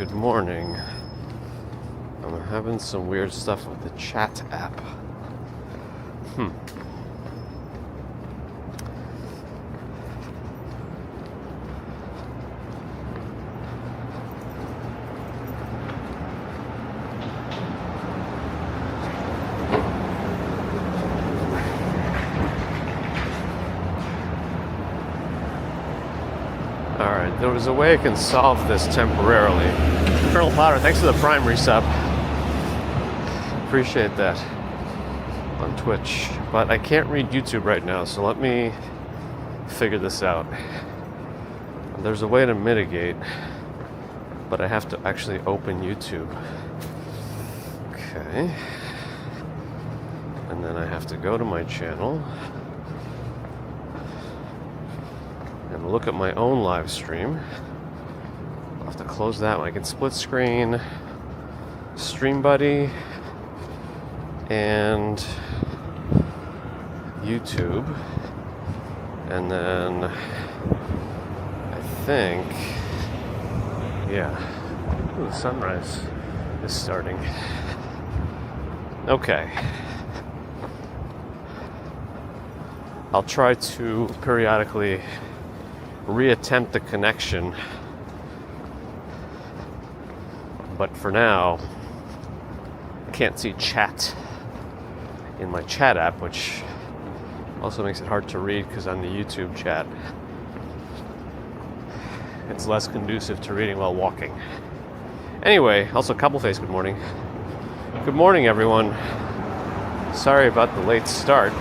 good morning. I'm having some weird stuff with the chat app. Alright, there was a way I can solve this temporarily. Colonel Potter, thanks for the Prime resub. Appreciate that on Twitch. But I can't read YouTube right now, so let me figure this out. There's a way to mitigate, but I have to actually open YouTube. Okay. And then I have to go to my channel and look at my own live stream. I'll have to close that one. I can split screen Stream Buddy and YouTube, and then I think, yeah, ooh, the sunrise is starting. Okay, I'll try to periodically reattempt the connection, but for now I can't see chat in my chat app, which also makes it hard to read because on the YouTube chat it's less conducive to reading while walking. Anyway, also Cobbleface, good morning. Good morning, everyone. Sorry about the late start.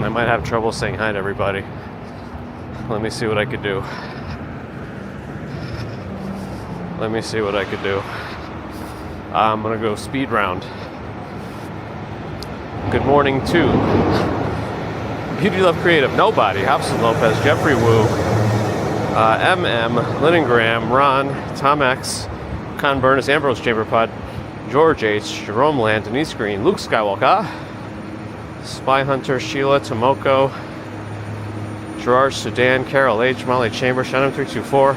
I might have trouble saying hi to everybody. Let me see what I could do. I'm gonna go speed round. Good morning to Beauty Love Creative, Nobody, Hobson Lopez, Jeffrey Wu, MM, Linengram, Ron, Tom X, Con Burness, Ambrose Chamberpod, George H, Jerome Land, Denise Green, Luke Skywalker, Spy Hunter, Sheila, Tomoko, Gerard Sudan, Carol H, Molly Chamber, Shannon 324,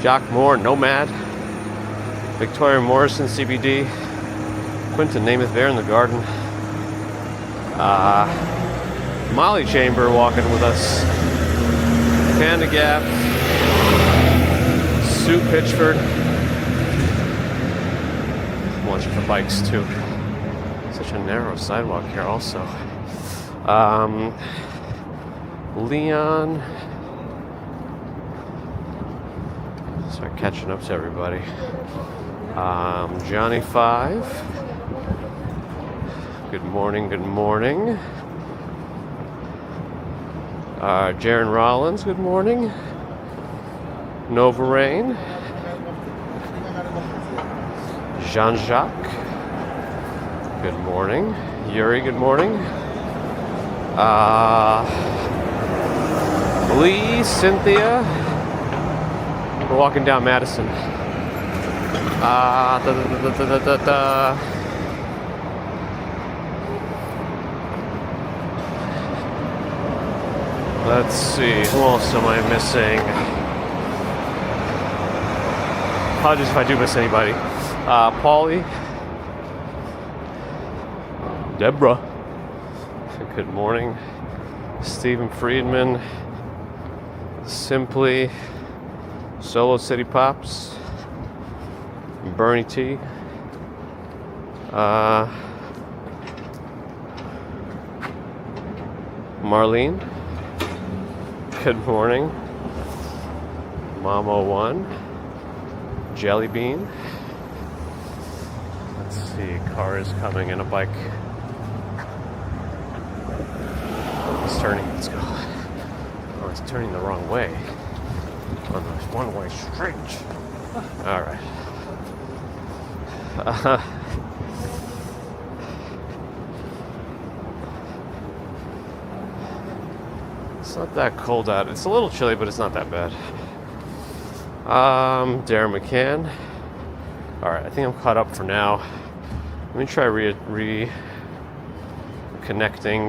Jock Moore, Nomad, Victoria Morrison, CBD, Quinton Namath, Bear in the Garden, Molly Chamber walking with us, Panda Gap, Sue Pitchford, I'm watching for bikes too. Such a narrow sidewalk here also. Leon. Start catching up to everybody. Johnny 5. Good morning, good morning. Jaron Rollins, good morning. Nova Rain. Jean-Jacques. Good morning. Yuri, good morning. Lee, Cynthia. We're walking down Madison. Let's see, who else am I missing? Apologies if I do miss anybody. Paulie. Deborah. Good morning. Stephen Friedman. Simply. Solo City Pops. Bernie T. Marlene. Good morning. Mom01. Jelly Bean. Let's see, car is coming and a bike. It's turning, let's go. Oh, it's turning the wrong way. On this one-way street. Alright. It's not that cold out. It's a little chilly, but it's not that bad. Darren McCann. Alright, I think I'm caught up for now. Let me try reconnecting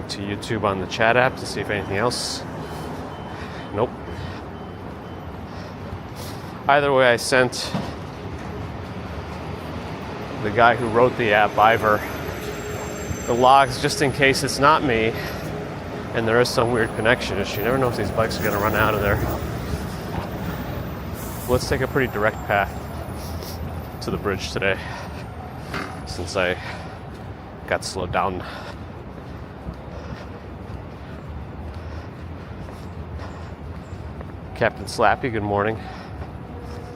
to YouTube on the chat app to see if anything else Either way, I sent the guy who wrote the app, Ivor, the logs just in case it's not me and there is some weird connection issue. You never know if these bikes are going to run out of there. Let's take a pretty direct path to the bridge today since I got slowed down. Captain Slappy, good morning.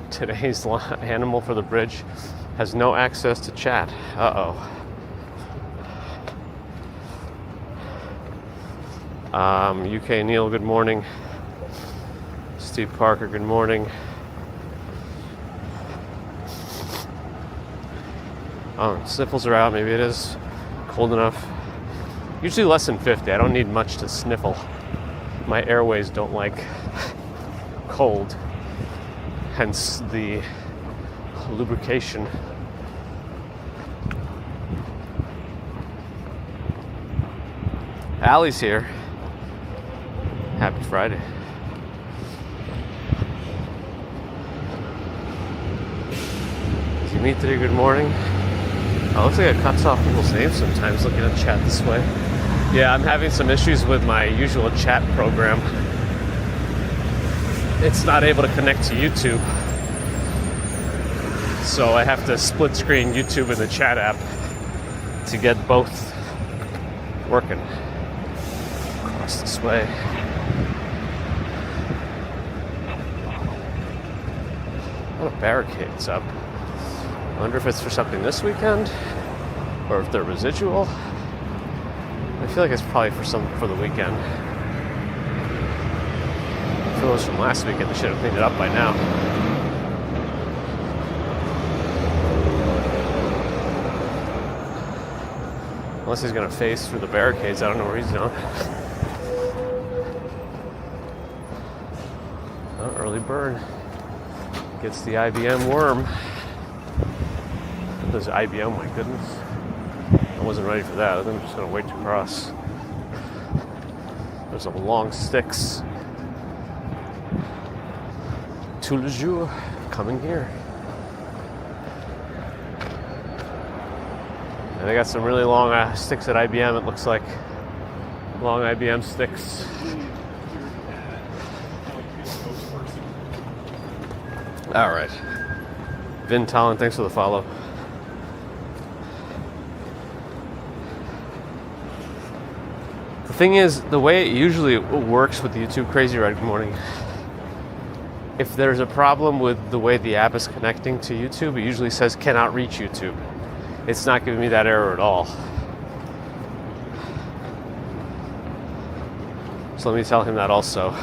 Today's animal for the bridge has no access to chat. Uh-oh. UK Neil, good morning. Steve Parker, good morning. Oh, sniffles are out. Maybe it is cold enough. Usually less than 50. I don't need much to sniffle. My airways don't like cold. Hence the lubrication. Allie's here. Happy Friday. Dimitri, good morning. Oh, looks like it cuts off people's names sometimes looking at chat this way. Yeah, I'm having some issues with my usual chat program. It's not able to connect to YouTube. So I have to split screen YouTube and the chat app to get both working. Across this way. A lot of barricades up. I wonder if it's for something this weekend or if they're residual. I feel like it's probably for the weekend. If it was from last weekend, they should have cleaned it up by now. Unless he's gonna phase through the barricades, I don't know where he's going. Oh, early bird gets the IBM worm. There's IBM, my goodness. I wasn't ready for that. I think I'm just gonna wait to cross. There's some long sticks. Tout le jour, coming here. And they got some really long sticks at IBM, it looks like. Long IBM sticks. All right. Vin Talon, thanks for the follow. The thing is, the way it usually works with YouTube Crazy Ride, good morning. If there's a problem with the way the app is connecting to YouTube, it usually says cannot reach YouTube. It's not giving me that error at all. So let me tell him that also.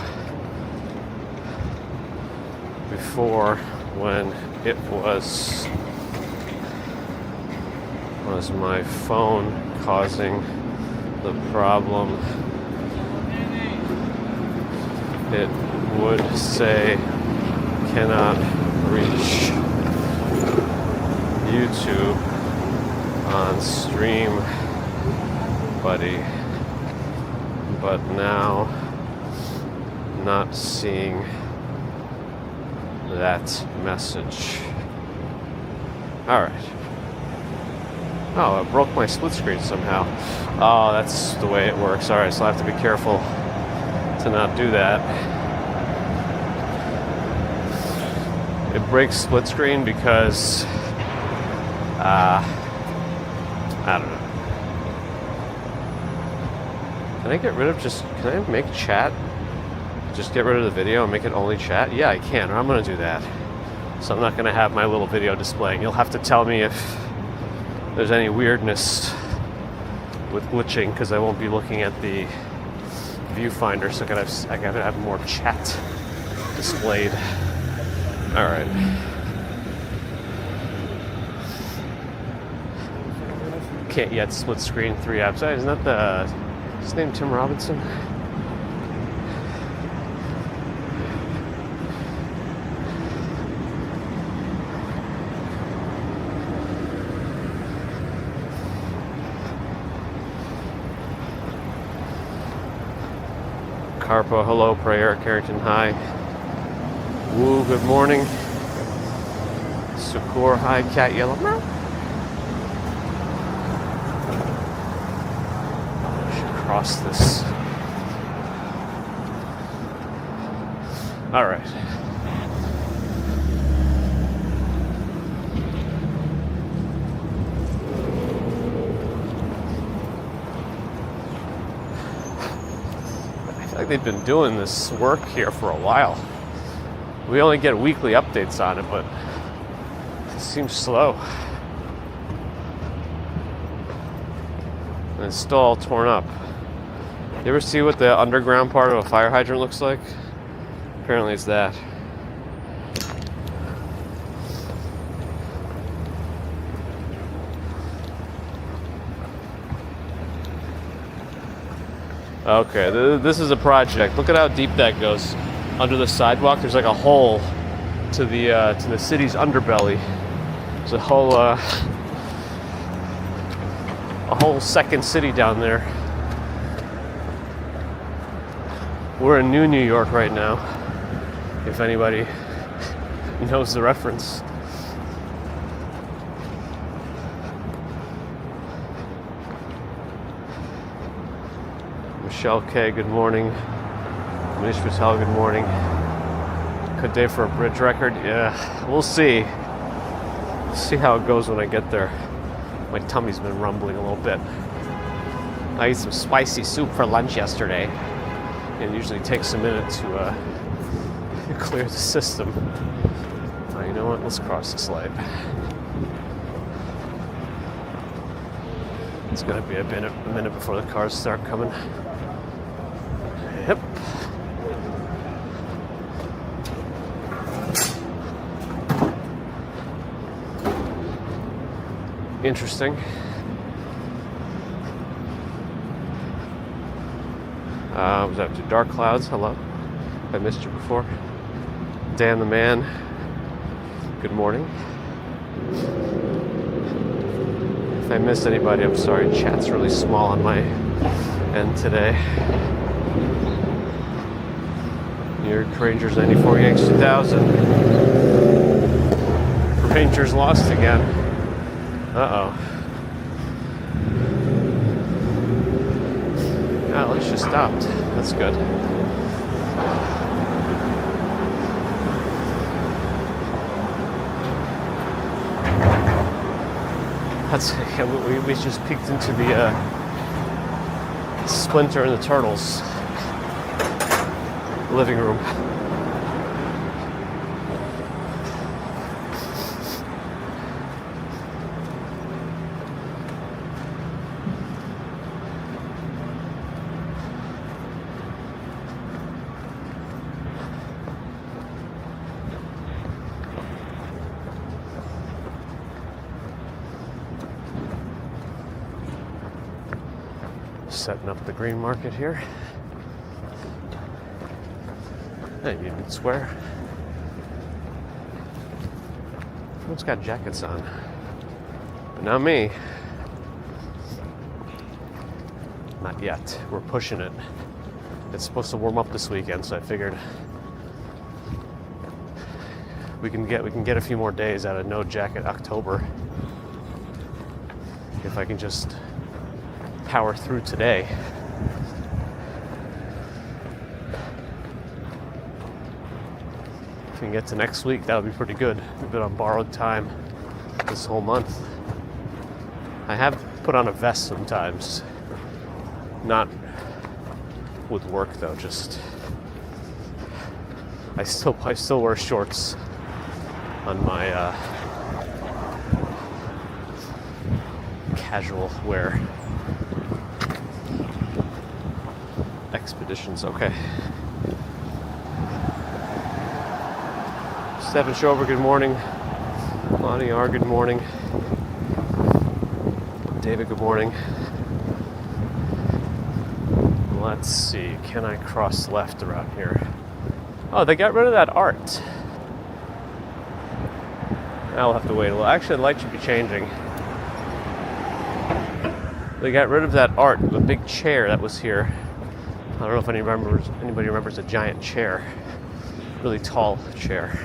Before, when it was my phone causing the problem, it would say cannot reach YouTube on stream, buddy. But now, not seeing that message. All right. Oh, I broke my split screen somehow. Oh, that's the way it works. All right, so I have to be careful to not do that. It breaks split screen because I don't know. Can I get rid of can I make chat? Just get rid of the video and make it only chat? Yeah, I can. I'm going to do that. So I'm not going to have my little video displaying. You'll have to tell me if there's any weirdness with glitching, because I won't be looking at the viewfinder, so I gotta have more chat displayed. All right. Can't yet split screen 3 apps. Isn't that his name Tim Robinson? Carpo, hello. Prayer, Carrington, hi. Woo, good morning. Sukur, hi, cat, yellow. Meow. I should cross this. All right. I feel like they've been doing this work here for a while. We only get weekly updates on it, but it seems slow. And it's still all torn up. You ever see what the underground part of a fire hydrant looks like? Apparently it's that. Okay, this is a project. Look at how deep that goes. Under the sidewalk, there's like a hole to the city's underbelly. There's a whole second city down there. We're in New York right now, if anybody knows the reference. Michelle K, good morning. Manish Patel, good morning. Good day for a bridge record? Yeah, we'll see. See how it goes when I get there. My tummy's been rumbling a little bit. I ate some spicy soup for lunch yesterday. It usually takes a minute to clear the system. Oh, you know what? Let's cross this light. It's gonna be a minute before the cars start coming. Yep. Interesting. Was up to Dark Clouds. Hello. I missed you before. Dan the Man. Good morning. If I missed anybody, I'm sorry. Chat's really small on my end today. New York Rangers 94, Yanks 2000. Rangers lost again. Uh-oh. Oh, at least you stopped. That's good. That's yeah, we just peeked into the Splinter and the Turtles living room. Setting up the green market here. Hey, Union Square. Everyone's got jackets on, but not me. Not yet. We're pushing it. It's supposed to warm up this weekend, so I figured we can get a few more days out of no jacket October if I can just power through today. If we can get to next week, that would be pretty good. We've been on borrowed time this whole month. I have put on a vest sometimes. Not with work though, just I still wear shorts on my casual wear. Expeditions, okay. Stephen Schober, good morning. Lonnie R, good morning. David, good morning. Let's see, can I cross left around here? Oh, they got rid of that art. I'll have to wait a little. Actually, the light should be changing. They got rid of that art, the big chair that was here. I don't know if anybody remembers a giant chair. Really tall chair.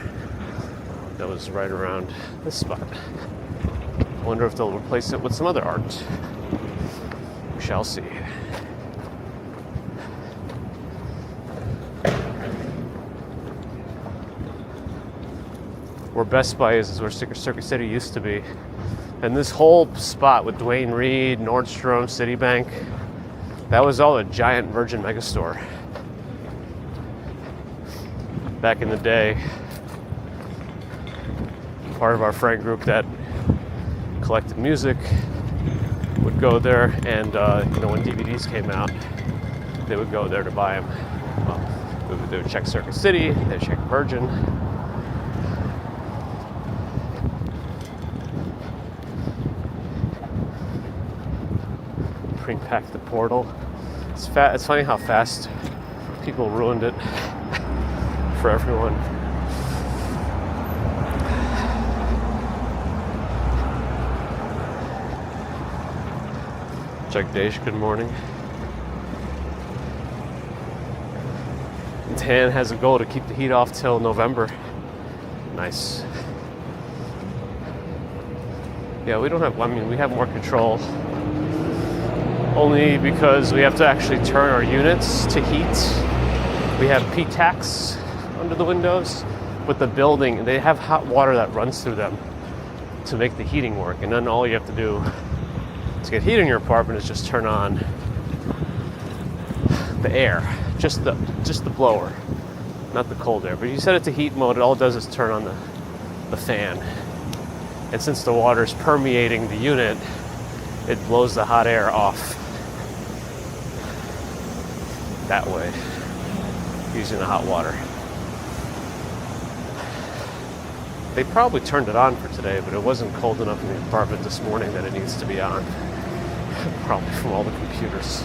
that was right around this spot. I wonder if they'll replace it with some other art. We shall see. Where Best Buy is where Circuit City used to be. And this whole spot with Dwayne Reed, Nordstrom, Citibank, that was all a giant Virgin Megastore. Back in the day, part of our friend group that collected music would go there, and when DVDs came out, they would go there to buy them. Well, they would check Circuit City, they'd check Virgin. Pre-packed the portal. It's funny how fast people ruined it for everyone. Jagdesh, good morning. Dan has a goal to keep the heat off till November. Nice. Yeah, we have more control. Only because we have to actually turn our units to heat. We have P-tax under the windows, but the building, they have hot water that runs through them to make the heating work. And then all you have to do to get heat in your apartment is just turn on the air, just the blower, not the cold air. But you set it to heat mode, all it does is turn on the fan. And since the water is permeating the unit, it blows the hot air off that way using the hot water. They probably turned it on for today, but it wasn't cold enough in the apartment this morning that it needs to be on. Probably from all the computers.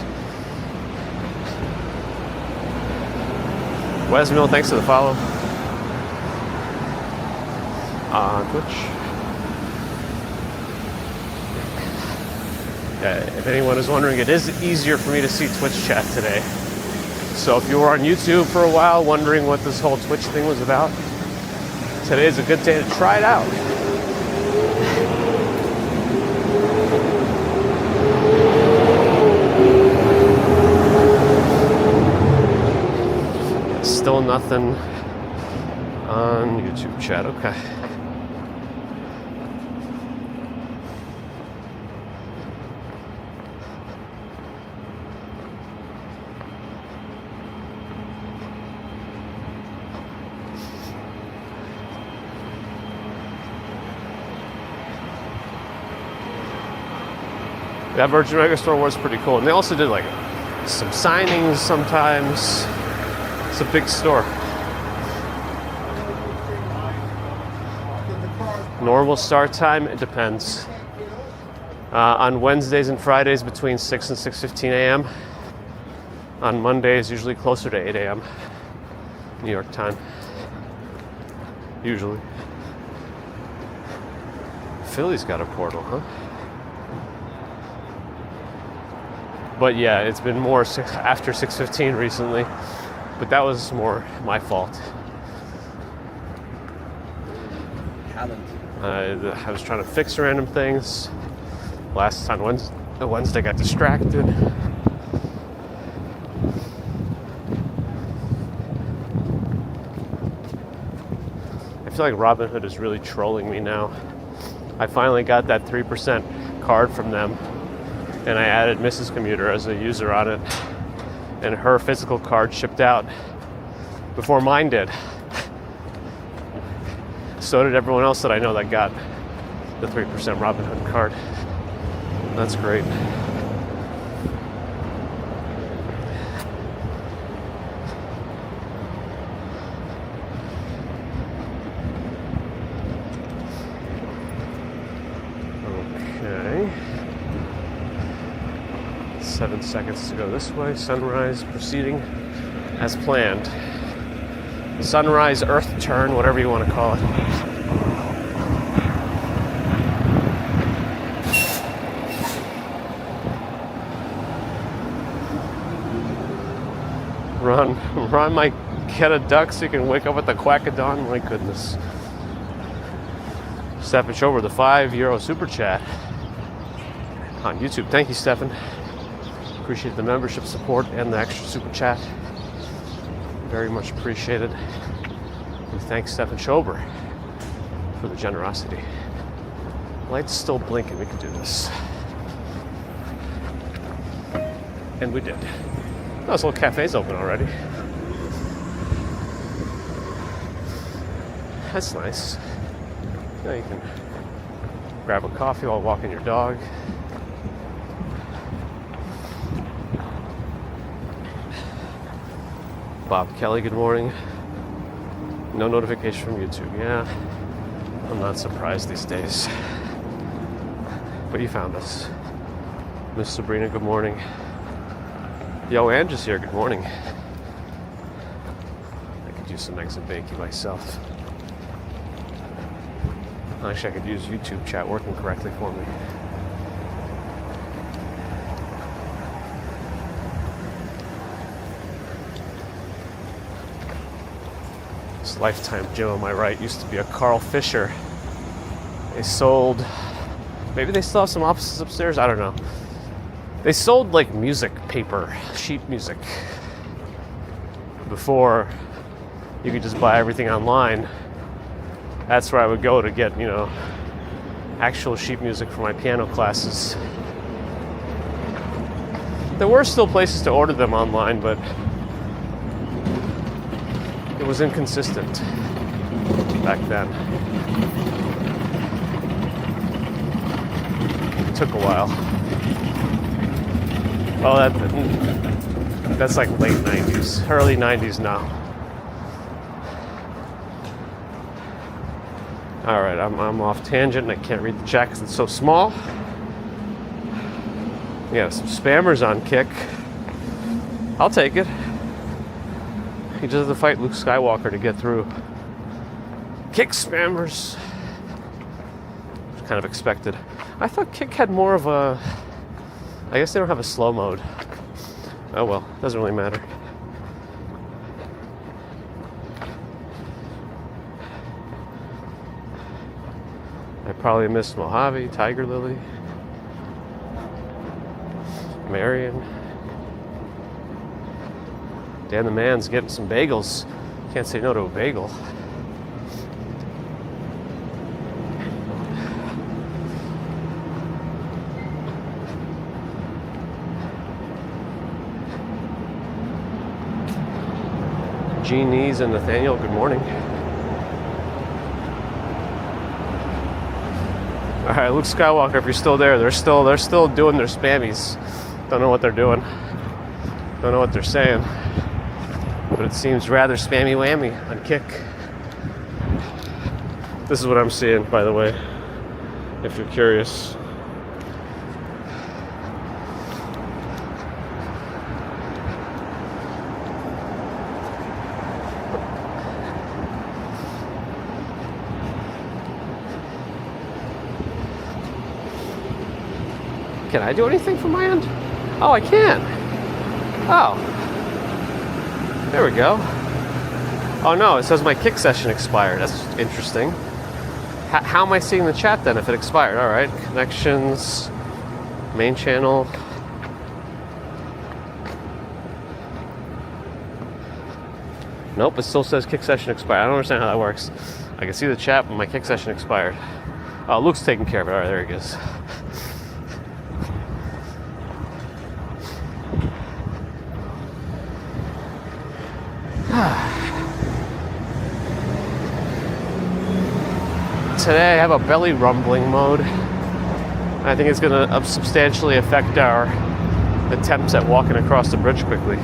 Wesmill, thanks for the follow on Twitch. If anyone is wondering, it is easier for me to see Twitch chat today. So if you were on YouTube for a while wondering what this whole Twitch thing was about, today is a good day to try it out. Still nothing on YouTube chat. Okay. That Virgin Megastore was pretty cool. And they also did like some signings sometimes. It's a big store. Normal start time, it depends. On Wednesdays and Fridays between 6 and 6:15 a.m. On Mondays, usually closer to 8 a.m. New York time. Usually. Philly's got a portal, huh? But yeah, it's been more after 6:15 recently. But that was more my fault. I was trying to fix random things. Last time Wednesday got distracted. I feel like Robinhood is really trolling me now. I finally got that 3% card from them, and I added Mrs. Commuter as a user on it. And her physical card shipped out before mine did. So did everyone else that I know that got the 3% Robinhood card. That's great. Okay. 7 seconds to go this way. Sunrise proceeding as planned. Sunrise, earth turn, whatever you want to call it. Ron might get a duck so you can wake up with the quack of dawn. My goodness. Stefan Schober, the €5 super chat on YouTube. Thank you, Stefan. Appreciate the membership support and the extra super chat. Very much appreciated. We thank Stefan Schober for the generosity. Light's still blinking. We can do this. And we did. Oh, this little cafe's open already. That's nice. Now you can grab a coffee while walking your dog. Bob Kelly, good morning. No notification from YouTube. Yeah, I'm not surprised these days. But you found us. Miss Sabrina, good morning. Yo, Angie's here, good morning. I could use some eggs and bacon myself. Actually, I could use YouTube chat working correctly for me. This Lifetime gym on my right used to be a Carl Fisher. They sold, maybe they still have some offices upstairs, I don't know. They sold like music paper, sheet music. Before you could just buy everything online. That's where I would go to get, you know, actual sheet music for my piano classes. There were still places to order them online, but it was inconsistent back then. It took a while. Oh, that's like late 90s, early 90s now. All right, I'm off tangent and I can't read the chat because it's so small. Yeah, some spammers on Kick. I'll take it. He just has to fight Luke Skywalker to get through. Kick spammers. Kind of expected. I thought Kick had more of a... I guess they don't have a slow mode. Oh well, doesn't really matter. I probably missed Mojave, Tiger Lily, Marion. Dan the Man's getting some bagels. Can't say no to a bagel. Jeannie's and Nathaniel, good morning. All right, Luke Skywalker, if you're still there, they're still doing their spammies. Don't know what they're doing. Don't know what they're saying. But it seems rather spammy whammy on Kick. This is what I'm seeing, by the way, if you're curious. Can I do anything from my end? Oh, I can. Oh. There we go. Oh no, it says my Kick session expired. That's interesting. How am I seeing the chat then if it expired? All right, connections, main channel. Nope, it still says Kick session expired. I don't understand how that works. I can see the chat, but my Kick session expired. Oh, Luke's taking care of it. All right, there he goes. Today I have a belly rumbling mode. I think it's going to substantially affect our attempts at walking across the bridge quickly.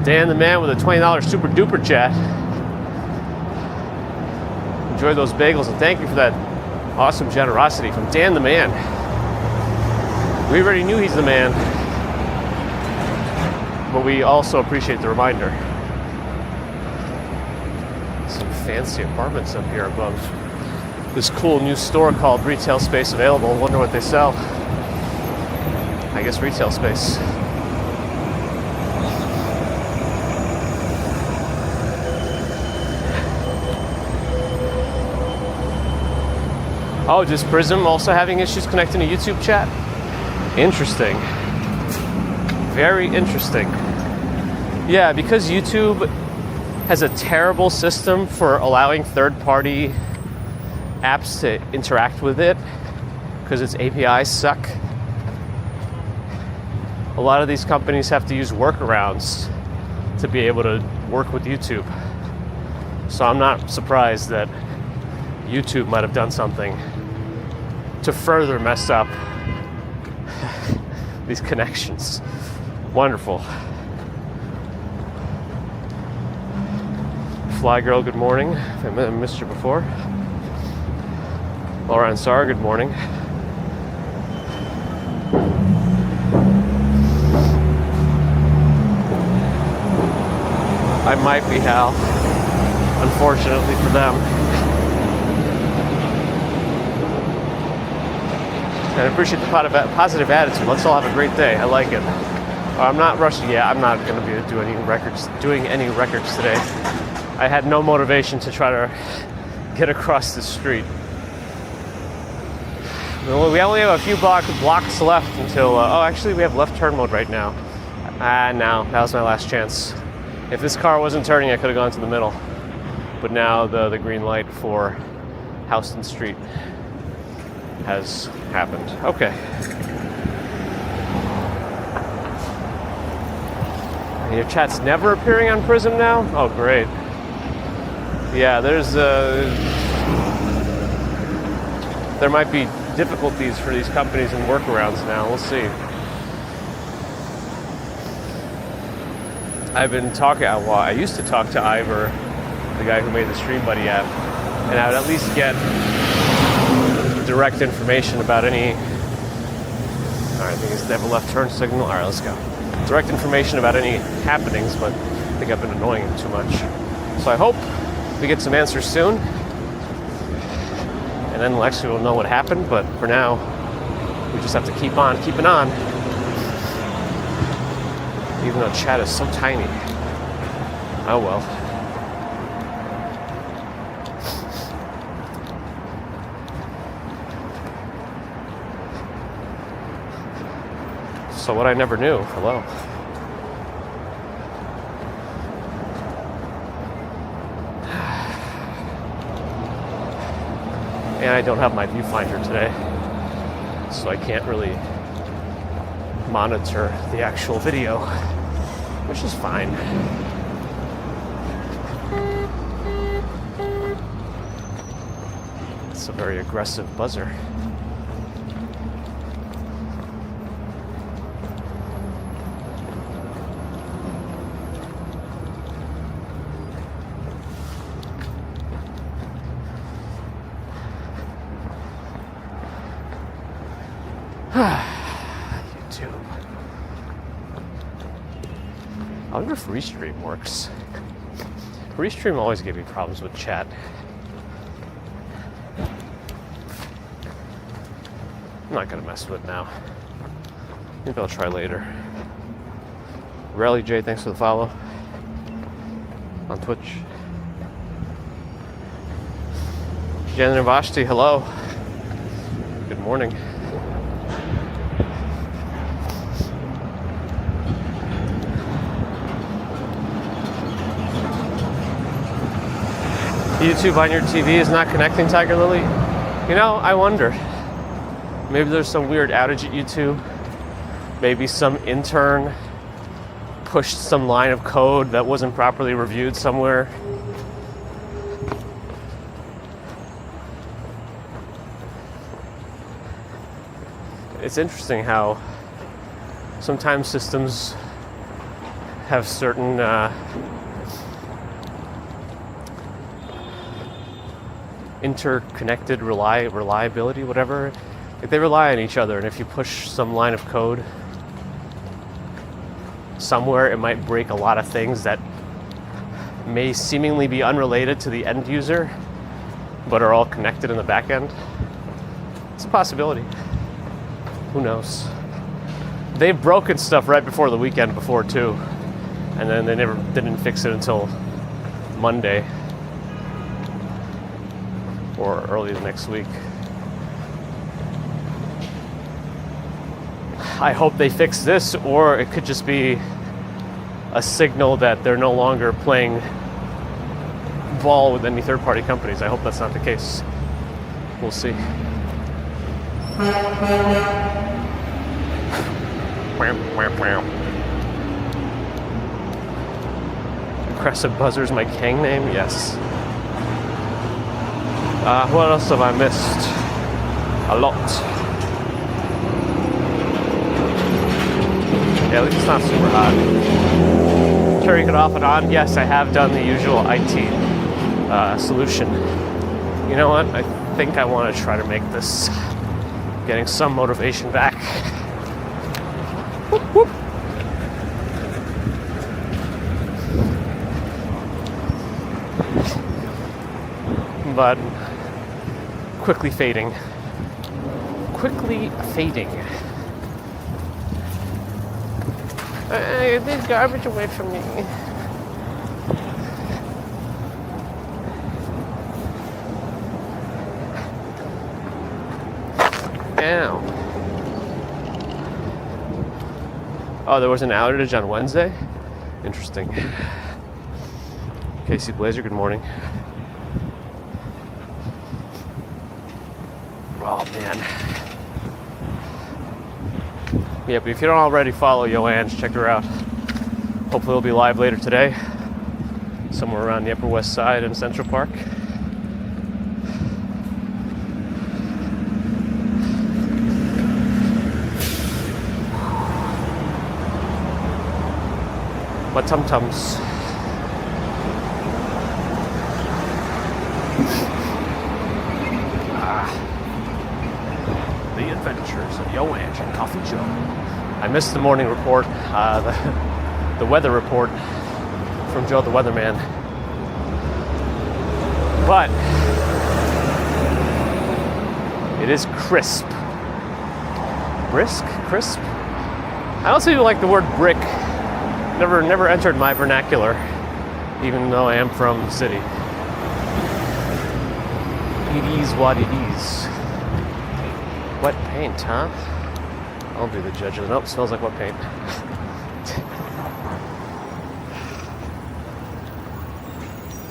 Dan the Man with a $20 super duper chat. Enjoy those bagels and thank you for that awesome generosity from Dan the Man. We already knew he's the man, but we also appreciate the reminder. Some fancy apartments up here above this cool new store called Retail Space Available. Wonder what they sell. I guess retail space. Oh, just Prism also having issues connecting to YouTube chat? Interesting. Very interesting. Yeah, because YouTube has a terrible system for allowing third-party apps to interact with it because its APIs suck. A lot of these companies have to use workarounds to be able to work with YouTube. So I'm not surprised that YouTube might have done something to further mess up these connections. Wonderful. Fly Girl, good morning. I missed you before. Laura and Sarah, good morning. I might be Hal, unfortunately for them. And I appreciate the positive attitude. Let's all have a great day. I like it. I'm not rushing yet. I'm not going to be doing any records today. I had no motivation to try to get across the street. We only have a few blocks left until... actually, we have left turn mode right now. No, that was my last chance. If this car wasn't turning, I could have gone to the middle. But now the green light for Houston Street has happened. Okay. And your chat's never appearing on Prism now? Oh, great. Yeah, there might be difficulties for these companies and workarounds now. We'll see. I used to talk to Ivor, the guy who made the Stream Buddy app, and I would at least get direct information about any... Alright, I think they have a left turn signal. Alright, let's go. Direct information about any happenings, but I think I've been annoying him too much. So I hope we get some answers soon, and then we'll know what happened, but for now, we just have to keep on keeping on. Even though chat is so tiny. Oh well. So what I never knew. Hello. And I don't have my viewfinder today, so I can't really monitor the actual video, which is fine. It's a very aggressive buzzer. YouTube. I wonder if Restream works. Restream always gave me problems with chat. I'm not gonna mess with it now. Maybe I'll try later. Rally J, thanks for the follow on Twitch. Jen and Vashti, hello. Good morning. YouTube on your TV is not connecting, Tiger Lily? You know, I wonder. Maybe there's some weird outage at YouTube. Maybe some intern pushed some line of code that wasn't properly reviewed somewhere. It's interesting how sometimes systems have certain interconnected reliability, whatever. Like they rely on each other, and if you push some line of code somewhere, it might break a lot of things that may seemingly be unrelated to the end user, but are all connected in the back end. It's a possibility. Who knows? They've broken stuff right before the weekend before too, and then they didn't fix it until Monday or early the next week. I hope they fix this, or it could just be a signal that they're no longer playing ball with any third-party companies. I hope that's not the case. We'll see. Aggressive Buzzer's my Kang name? Yes. What else have I missed? A lot. Yeah, at least it's not super hot. Turning it off and on. Yes, I have done the usual IT solution. You know what? I think I want to try to make this getting some motivation back. Whoop, whoop. But quickly fading. Quickly fading. There's garbage away from me. Ow. Oh, there was an outage on Wednesday? Interesting. Casey Blazer, good morning. Oh, man. Yeah, but if you don't already follow Joanne's, check her out. Hopefully it'll be live later today. Somewhere around the Upper West Side in Central Park. My tum-tums. The Adventures of Joanne and Coffee Joe. I missed the morning report, the weather report from Joe the Weatherman. But it is crisp. Brisk? Crisp? I also even like the word brick. Never entered my vernacular, even though I am from the city. It is what it is. Wet paint, huh? I'll be the judge of it. Nope, smells like wet paint.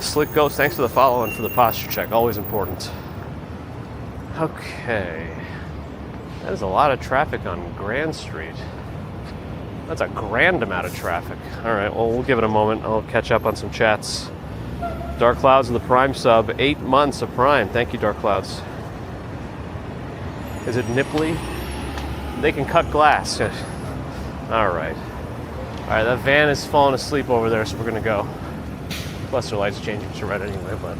Slick Ghost, thanks for the follow and for the posture check. Always important. Okay. That is a lot of traffic on Grand Street. That's a grand amount of traffic. All right, well, we'll give it a moment. I'll catch up on some chats. Dark Clouds of the Prime sub. 8 months of Prime. Thank you, Dark Clouds. Is it nipply? They can cut glass. All right. All right, that van is falling asleep over there, so we're going to go. Plus, their light's changing to red anyway, but...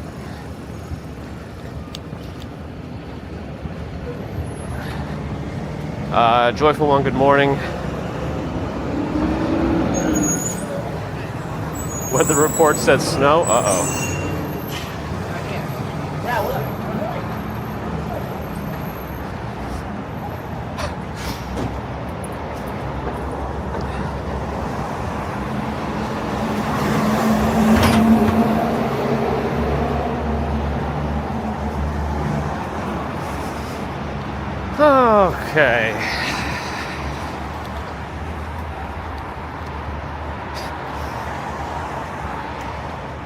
Joyful One, good morning. Weather report said snow. Uh-oh. Okay.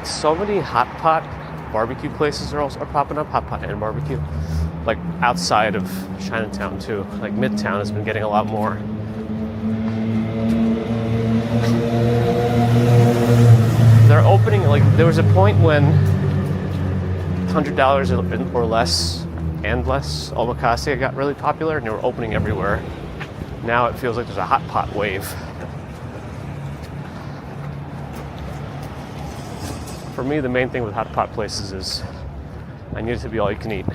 So many hot pot barbecue places are popping up, hot pot and barbecue, like outside of Chinatown too. Like Midtown has been getting a lot more. They're opening, like there was a point when $100 or less and less omakase got really popular and they were opening everywhere. Now it feels like there's a hot pot wave. For me, the main thing with hot pot places is I need it to be all you can eat.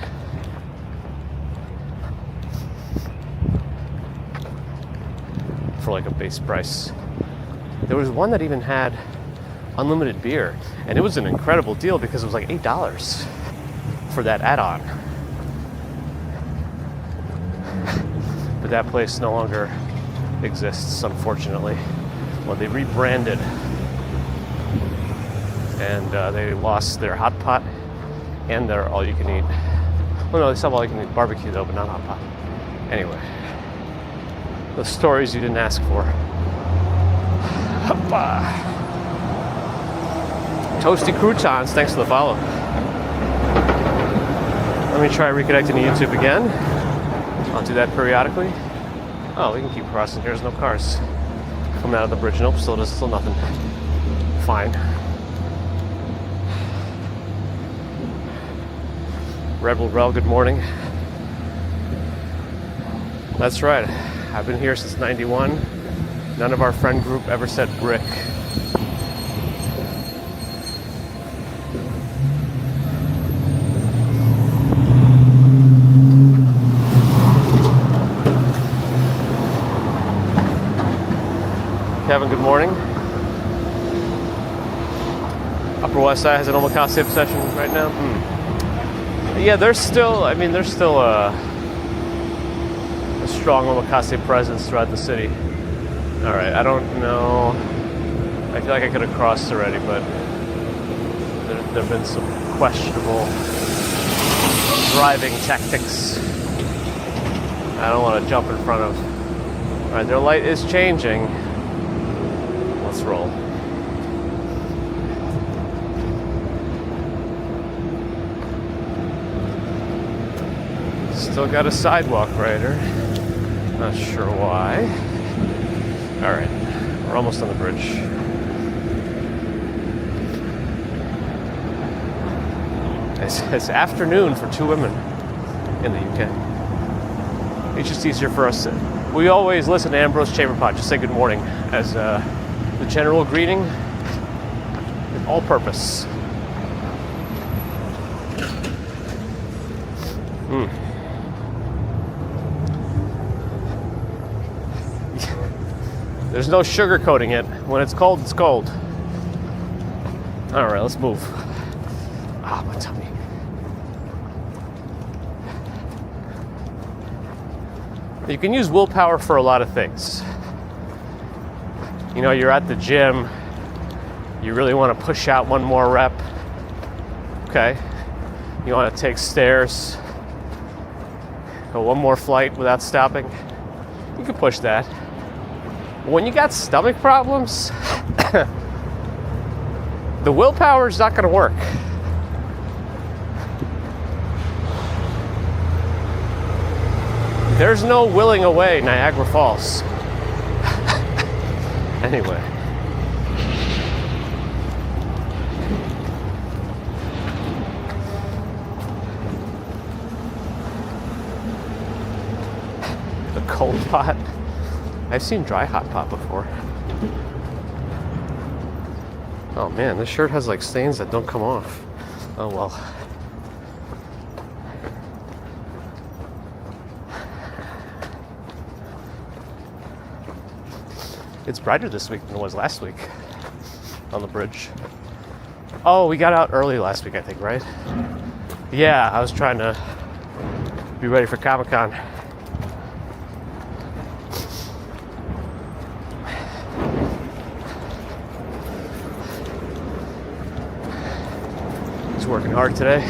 For like a base price. There was one that even had unlimited beer, and it was an incredible deal because it was like $8 for that add-on. But that place no longer exists, unfortunately. Well, they rebranded. And they lost their hot pot and their all-you-can-eat. Well, no, they still have all-you-can-eat barbecue, though, but not hot pot. Anyway. The stories you didn't ask for. Hoppa. Toasty croutons, thanks for the follow. Let me try reconnecting to YouTube again. I'll do that periodically. Oh, we can keep crossing here. There's no cars coming out of the bridge. Nope, still nothing. Fine. Rebel Rel, good morning. That's right. I've been here since '91. None of our friend group ever said brick. Kevin, good morning. Upper West Side has an omakase obsession right now. Yeah, there's still a strong omakase presence throughout the city. All right, I don't know. I feel like I could have crossed already, but there have been some questionable driving tactics I don't want to jump in front of. All right, their light is changing. Let's roll. Still got a sidewalk rider. Not sure why. All right, we're almost on the bridge. It's afternoon for 2 women in the UK. It's just easier for us. We always listen to Ambrose Chamberpot. Just say good morning as the general greeting. All purpose. There's no sugarcoating it. When it's cold, it's cold. All right, let's move. Ah, my tummy. You can use willpower for a lot of things. You know, you're at the gym. You really want to push out one more rep. Okay. You want to take stairs. Go one more flight without stopping. You can push that. When you got stomach problems, the willpower is not going to work. There's no willing away Niagara Falls. Anyway. The cold pot. I've seen dry hot pot before. Oh man, this shirt has like stains that don't come off. Oh well. It's brighter this week than it was last week on the bridge. Oh, we got out early last week, I think, right? Yeah, I was trying to be ready for Comic-Con. He's working hard today.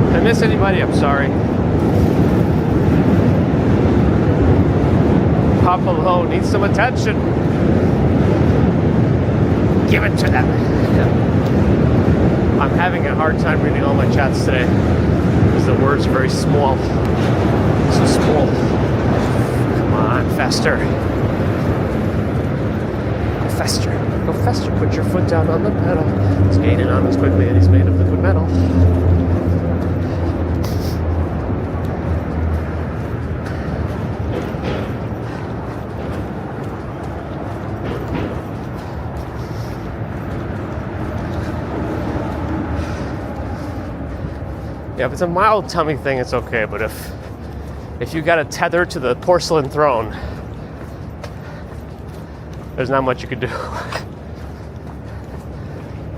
If I miss anybody, I'm sorry. Papa Low needs some attention. Give it to them. I'm having a hard time reading all my chats today because the words are very small. So small. Come on, faster. Go faster. Go faster. Put your foot down on the pedal. He's gaining on us quickly and he's made of liquid metal. Yeah, if it's a mild tummy thing, it's okay. But if you got a tether to the porcelain throne, there's not much you could do.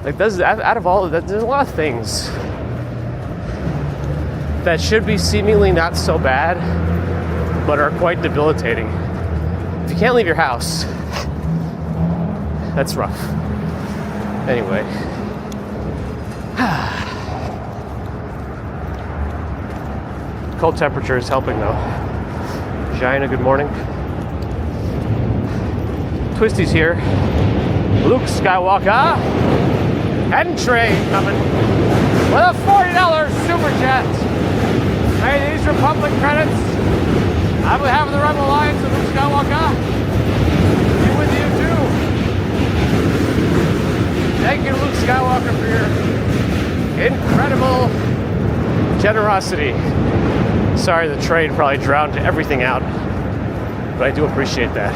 Like, out of all of that, there's a lot of things that should be seemingly not so bad, but are quite debilitating. If you can't leave your house, that's rough. Anyway, Cold temperature is helping though. Gina, good morning. Twisty's here. Luke Skywalker and train coming with a $40 super chat. Hey, these Republic credits. I'm having the Rebel Alliance with Luke Skywalker. Be with you too. Thank you, Luke Skywalker, for your incredible generosity. Sorry, the trade probably drowned everything out, but I do appreciate that.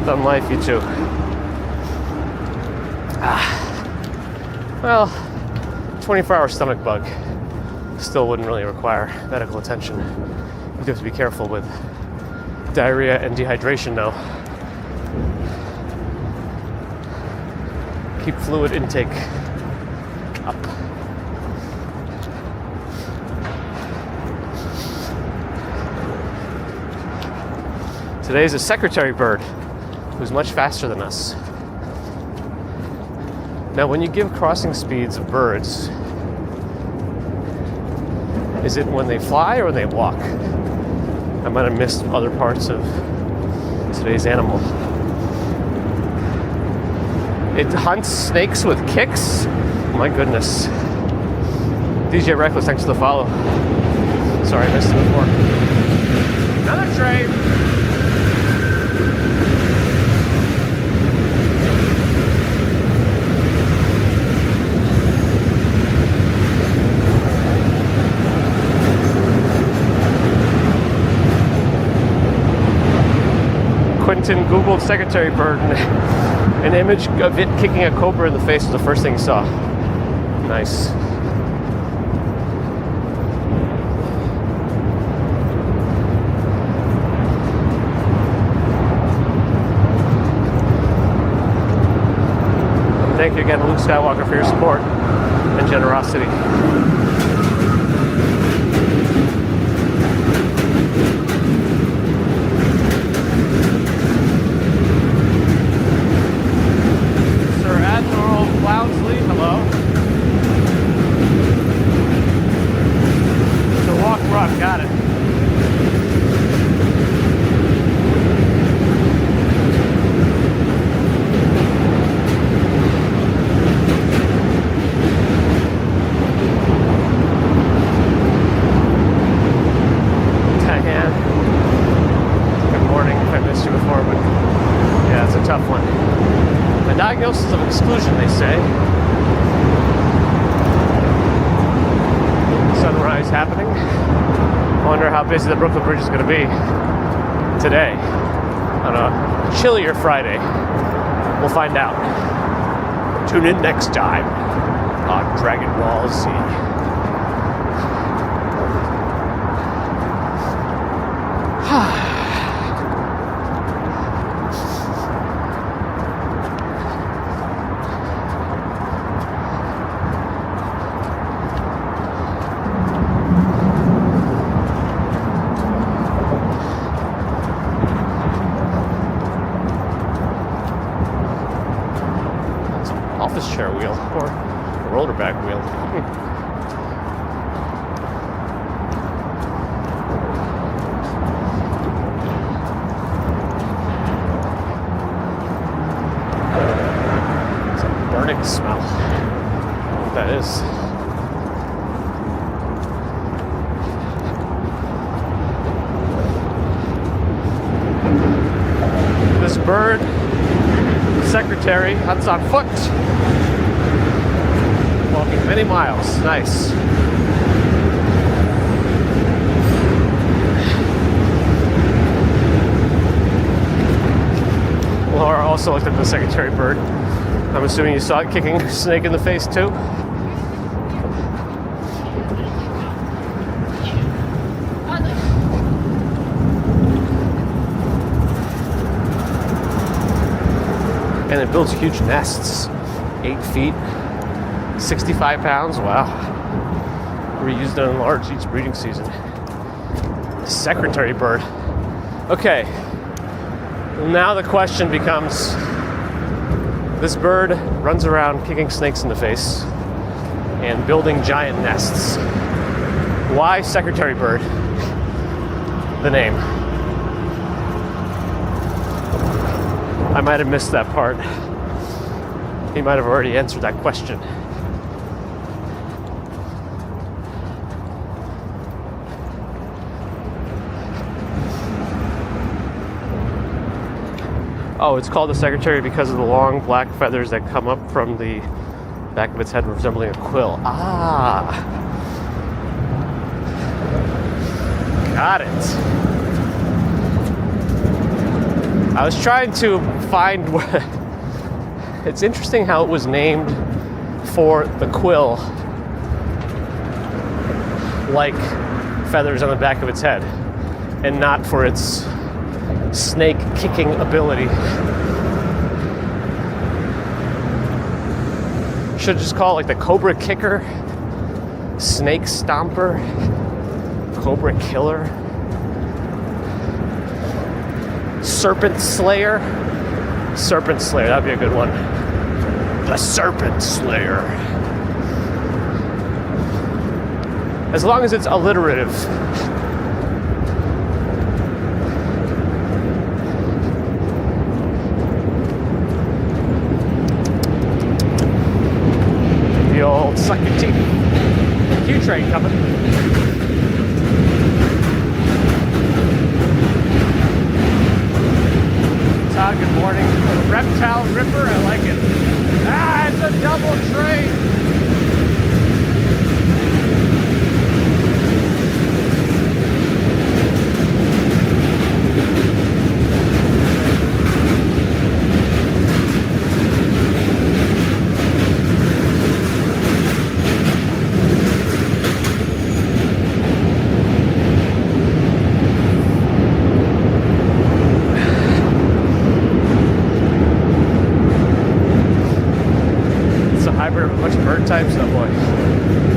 Fun life, you too. Well, 24-hour stomach bug still wouldn't really require medical attention. You have to be careful with diarrhea and dehydration though. Keep fluid intake up. Today's a secretary bird who's much faster than us. Now, when you give crossing speeds of birds, is it when they fly or when they walk? I might have missed other parts of today's animal. It hunts snakes with kicks? My goodness. DJ Reckless, thanks for the follow. Sorry, I missed it before. Another train. Quentin Googled secretary bird and an image of it kicking a cobra in the face was the first thing he saw. Nice. Thank you again, Luke Skywalker, for your support and generosity. Got it. Diane, good morning. I missed you before, but yeah, it's a tough one. A diagnosis of exclusion, they say. Sunrise happening. I wonder how busy the Brooklyn Bridge is going to be today on a chillier Friday. We'll find out. Tune in next time on Dragon Ball Z. Office chair wheel or a roller back wheel. It's a burning smell. I don't know what that is. This bird, secretary, hunts on foot. Walking many miles. Nice. Laura also looked at the secretary bird. I'm assuming you saw it kicking a snake in the face too. And it builds huge nests. 8 feet, 65 pounds, wow. Reused and enlarged each breeding season. Secretary bird. Okay, now the question becomes, This bird runs around kicking snakes in the face and building giant nests. Why secretary bird? The name. I might have missed that part. He might have already answered that question. Oh, it's called the secretary because of the long black feathers that come up from the back of its head resembling a quill. Ah! Got it. I was trying to find what... It's interesting how it was named for the quill, like feathers on the back of its head, and not for its snake kicking ability. Should just call it like the Cobra Kicker, Snake Stomper, Cobra Killer, Serpent Slayer. Serpent Slayer, that'd be a good one. The Serpent Slayer. As long as it's alliterative. The old suck your teeth. Q-train coming. Todd, good morning. Reptile Ripper, I like it. Ah, it's a double train. Types of boy.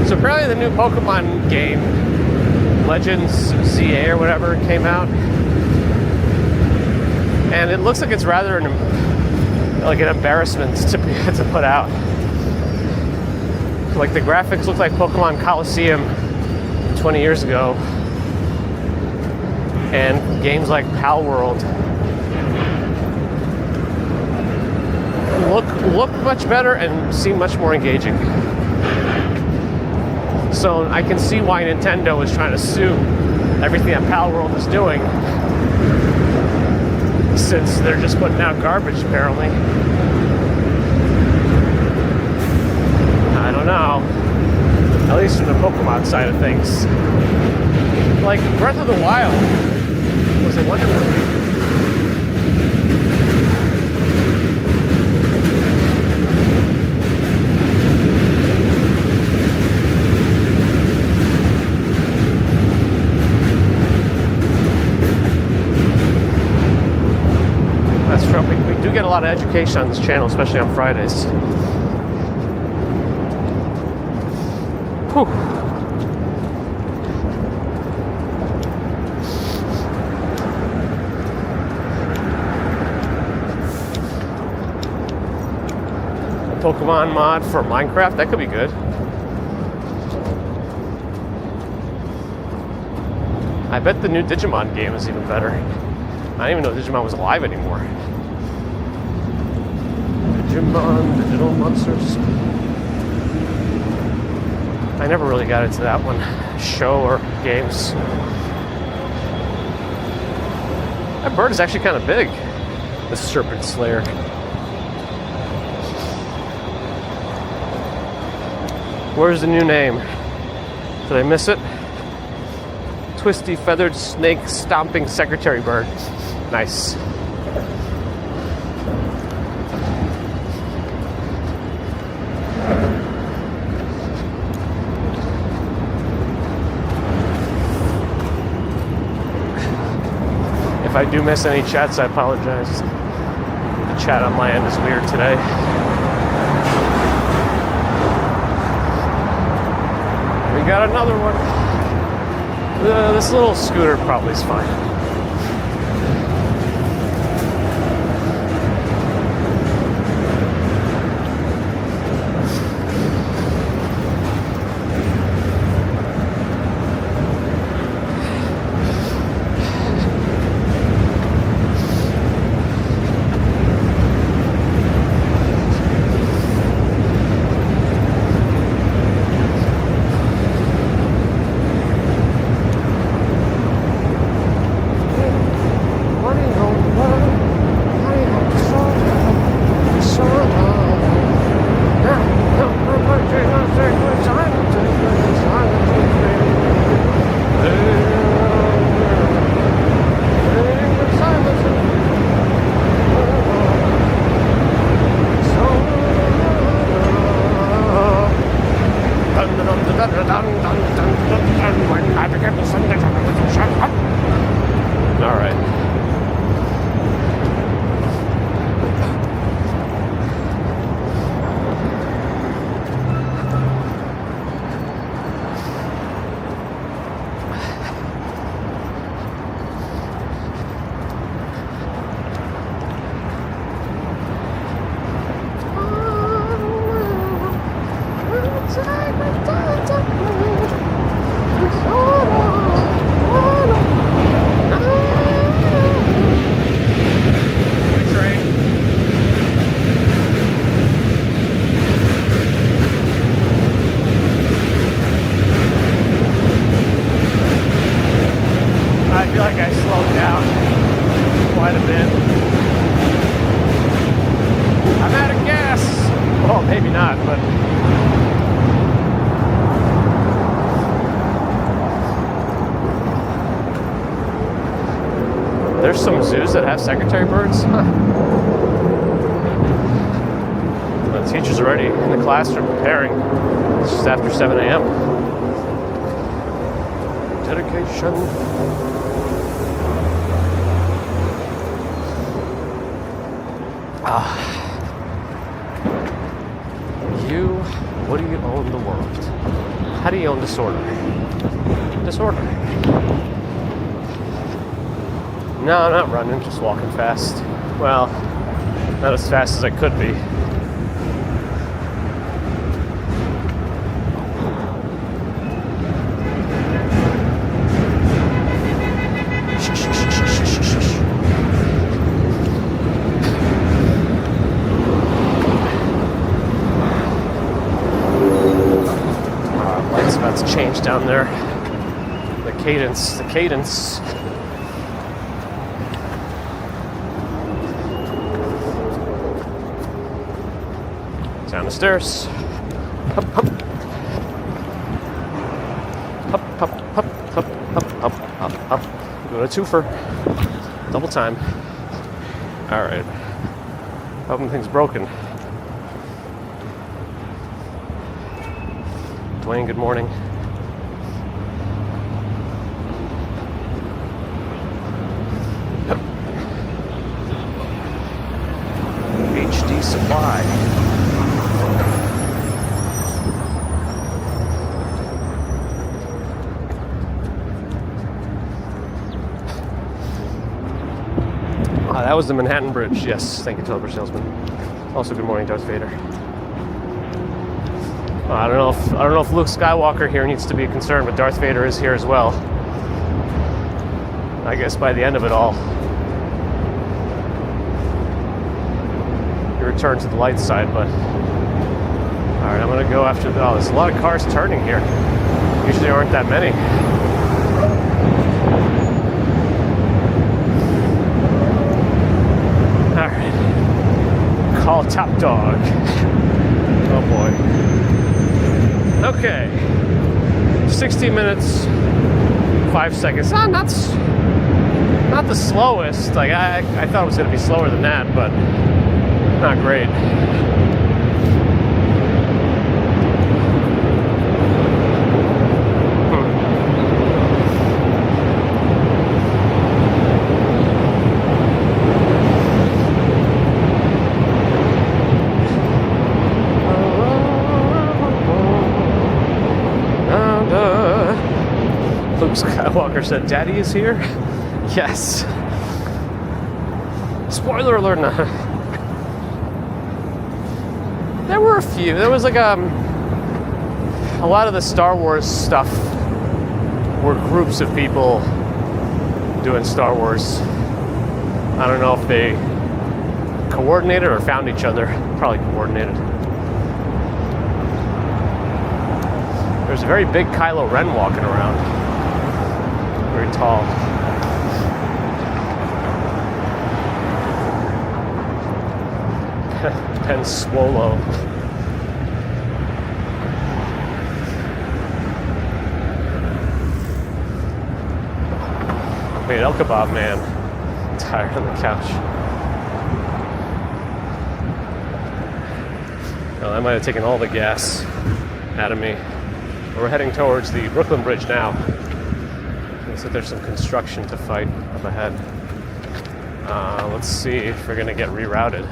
So apparently the new Pokemon game, Legends ZA or whatever, came out, and it looks like it's rather an embarrassment to put out. Like the graphics look like Pokemon Coliseum 20 years ago, and games like Pal World look much better and seem much more engaging. So I can see why Nintendo is trying to sue everything that Pal World is doing, since they're just putting out garbage apparently. I don't know. At least from the Pokemon side of things. Like Breath of the Wild was a wonderful game. We do get a lot of education on this channel, especially on Fridays. Whew. A Pokemon mod for Minecraft, that could be good. I bet the new Digimon game is even better. I didn't even know Digimon was alive anymore. Digimon, Digital Monsters. I never really got into that one, show or games. That bird is actually kind of big, the Serpent Slayer. Where's the new name? Did I miss it? Twisty feathered snake stomping secretary bird. Nice. If I do miss any chats, I apologize. The chat on my end is weird today. We got another one. This little scooter probably is fine. When I became the Sunday, shut up. All right. I feel like I slowed down quite a bit. I'm out of gas. Well, maybe not, but there's some zoos that have secretary birds. The teacher's already in the classroom preparing. It's just after 7 a.m. Dedication. What do you own the world? How do you own disorder? Disorder. No, I'm not running, just walking fast. Well, not as fast as I could be. Change down there. The cadence. Down the stairs. Up, up. Up, up, up, up, up, up, up, up. Doing a twofer. Double time. Alright. Hoping thing's broken. Dwayne, good morning. HD Supply. That was the Manhattan Bridge. Yes, thank you, television salesman. Also, good morning, Darth Vader. I don't know if Luke Skywalker here needs to be concerned, but Darth Vader is here as well. I guess by the end of it all, he returned to the light side. But all right, I'm gonna go after. Oh, there's a lot of cars turning here. Usually there aren't that many. All right, call top dog. Oh boy. Okay, 16 minutes, 5 seconds. Not the slowest. Like I thought it was going to be slower than that, but not great. Skywalker said, "Daddy is here." Yes. Spoiler alert! There were a few. There was like a lot of the Star Wars stuff were groups of people doing Star Wars. I don't know if they coordinated or found each other. Probably coordinated. There's a very big Kylo Ren walking around. Very tall. Ben Swolo. Wait, El Kebab Man. Tired on the couch. Well, I might have taken all the gas out of me. We're heading towards the Brooklyn Bridge now. Looks like there's some construction to fight up ahead. Let's see if we're gonna get rerouted.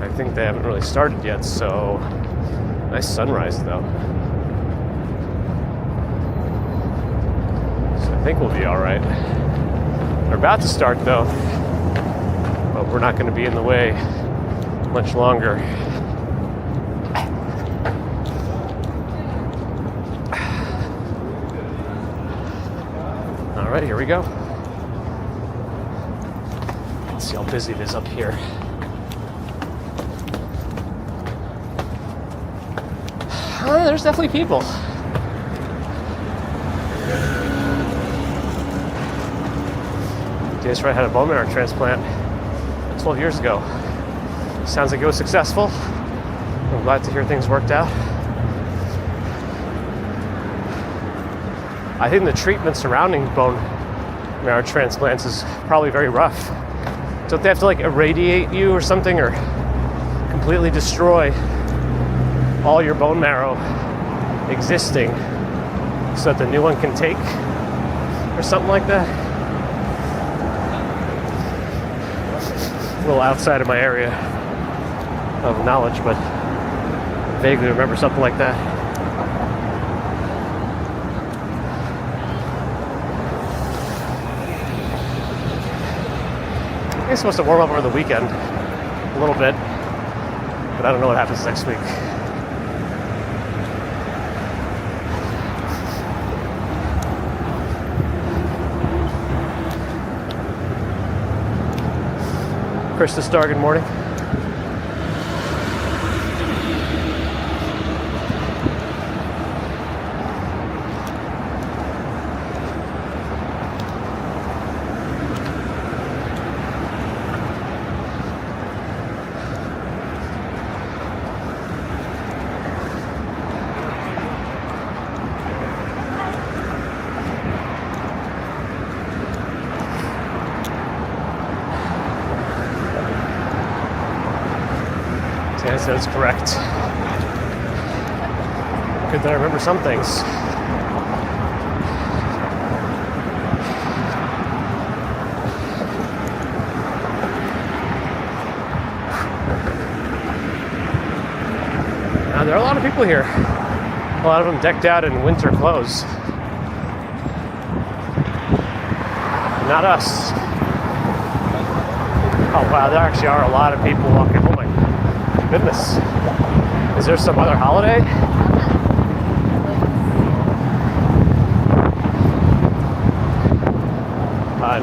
I think they haven't really started yet, so nice sunrise though. So I think we'll be all right. They're about to start though, but we're not gonna be in the way much longer. All right, here we go. Let's see how busy it is up here. There's definitely people. Days right had a bone marrow transplant 12 years ago. Sounds like it was successful. I'm glad to hear things worked out. I think the treatment surrounding bone marrow transplants is probably very rough. Don't they have to like irradiate you or something, or completely destroy all your bone marrow existing so that the new one can take, or something like that? A little outside of my area of knowledge, but I vaguely remember something like that. I think it's supposed to warm up over the weekend a little bit, but I don't know what happens next week. Krista Starr, good morning. Yes, that's correct. Good that I remember some things. Now, there are a lot of people here. A lot of them decked out in winter clothes. Not us. Oh wow, there actually are a lot of people walking. Oh my goodness. Is there some other holiday?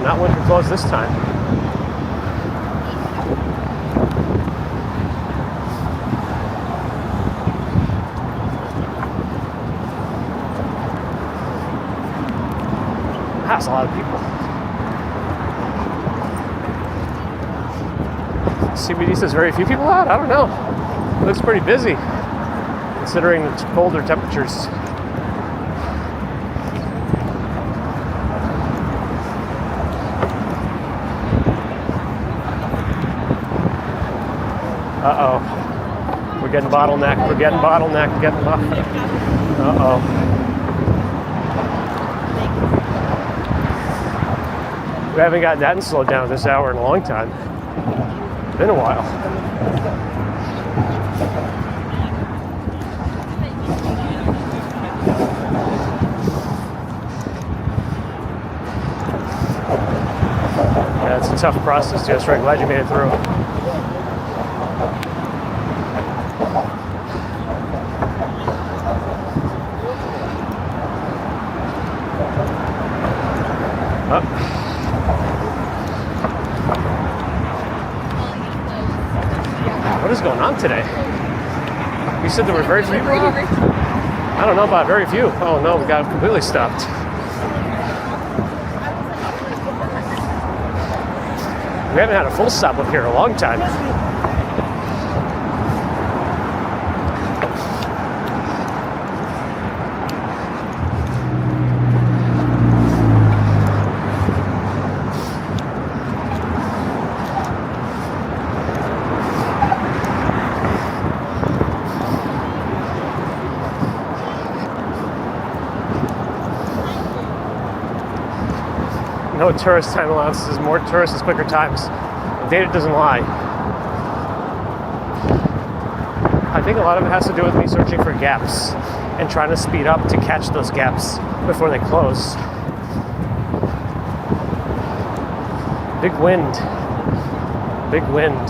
Not winter clothes this time. That's a lot of people. CBD says very few people out. I don't know. It looks pretty busy, considering the colder temperatures. Uh-oh. We're getting bottlenecked. We're getting bottlenecked. We're getting bottlenecked. Uh-oh. We haven't gotten that slowed down this hour in a long time. Been a while. Yeah, it's a tough process. That's right. Glad you made it through. What is going on today? You said there were very few people? I don't know about very few. Oh no, we got completely stopped. We haven't had a full stop up here in a long time. No tourist time allowances, more tourists, quicker times. Data doesn't lie. I think a lot of it has to do with me searching for gaps and trying to speed up to catch those gaps before they close. Big wind. Big wind.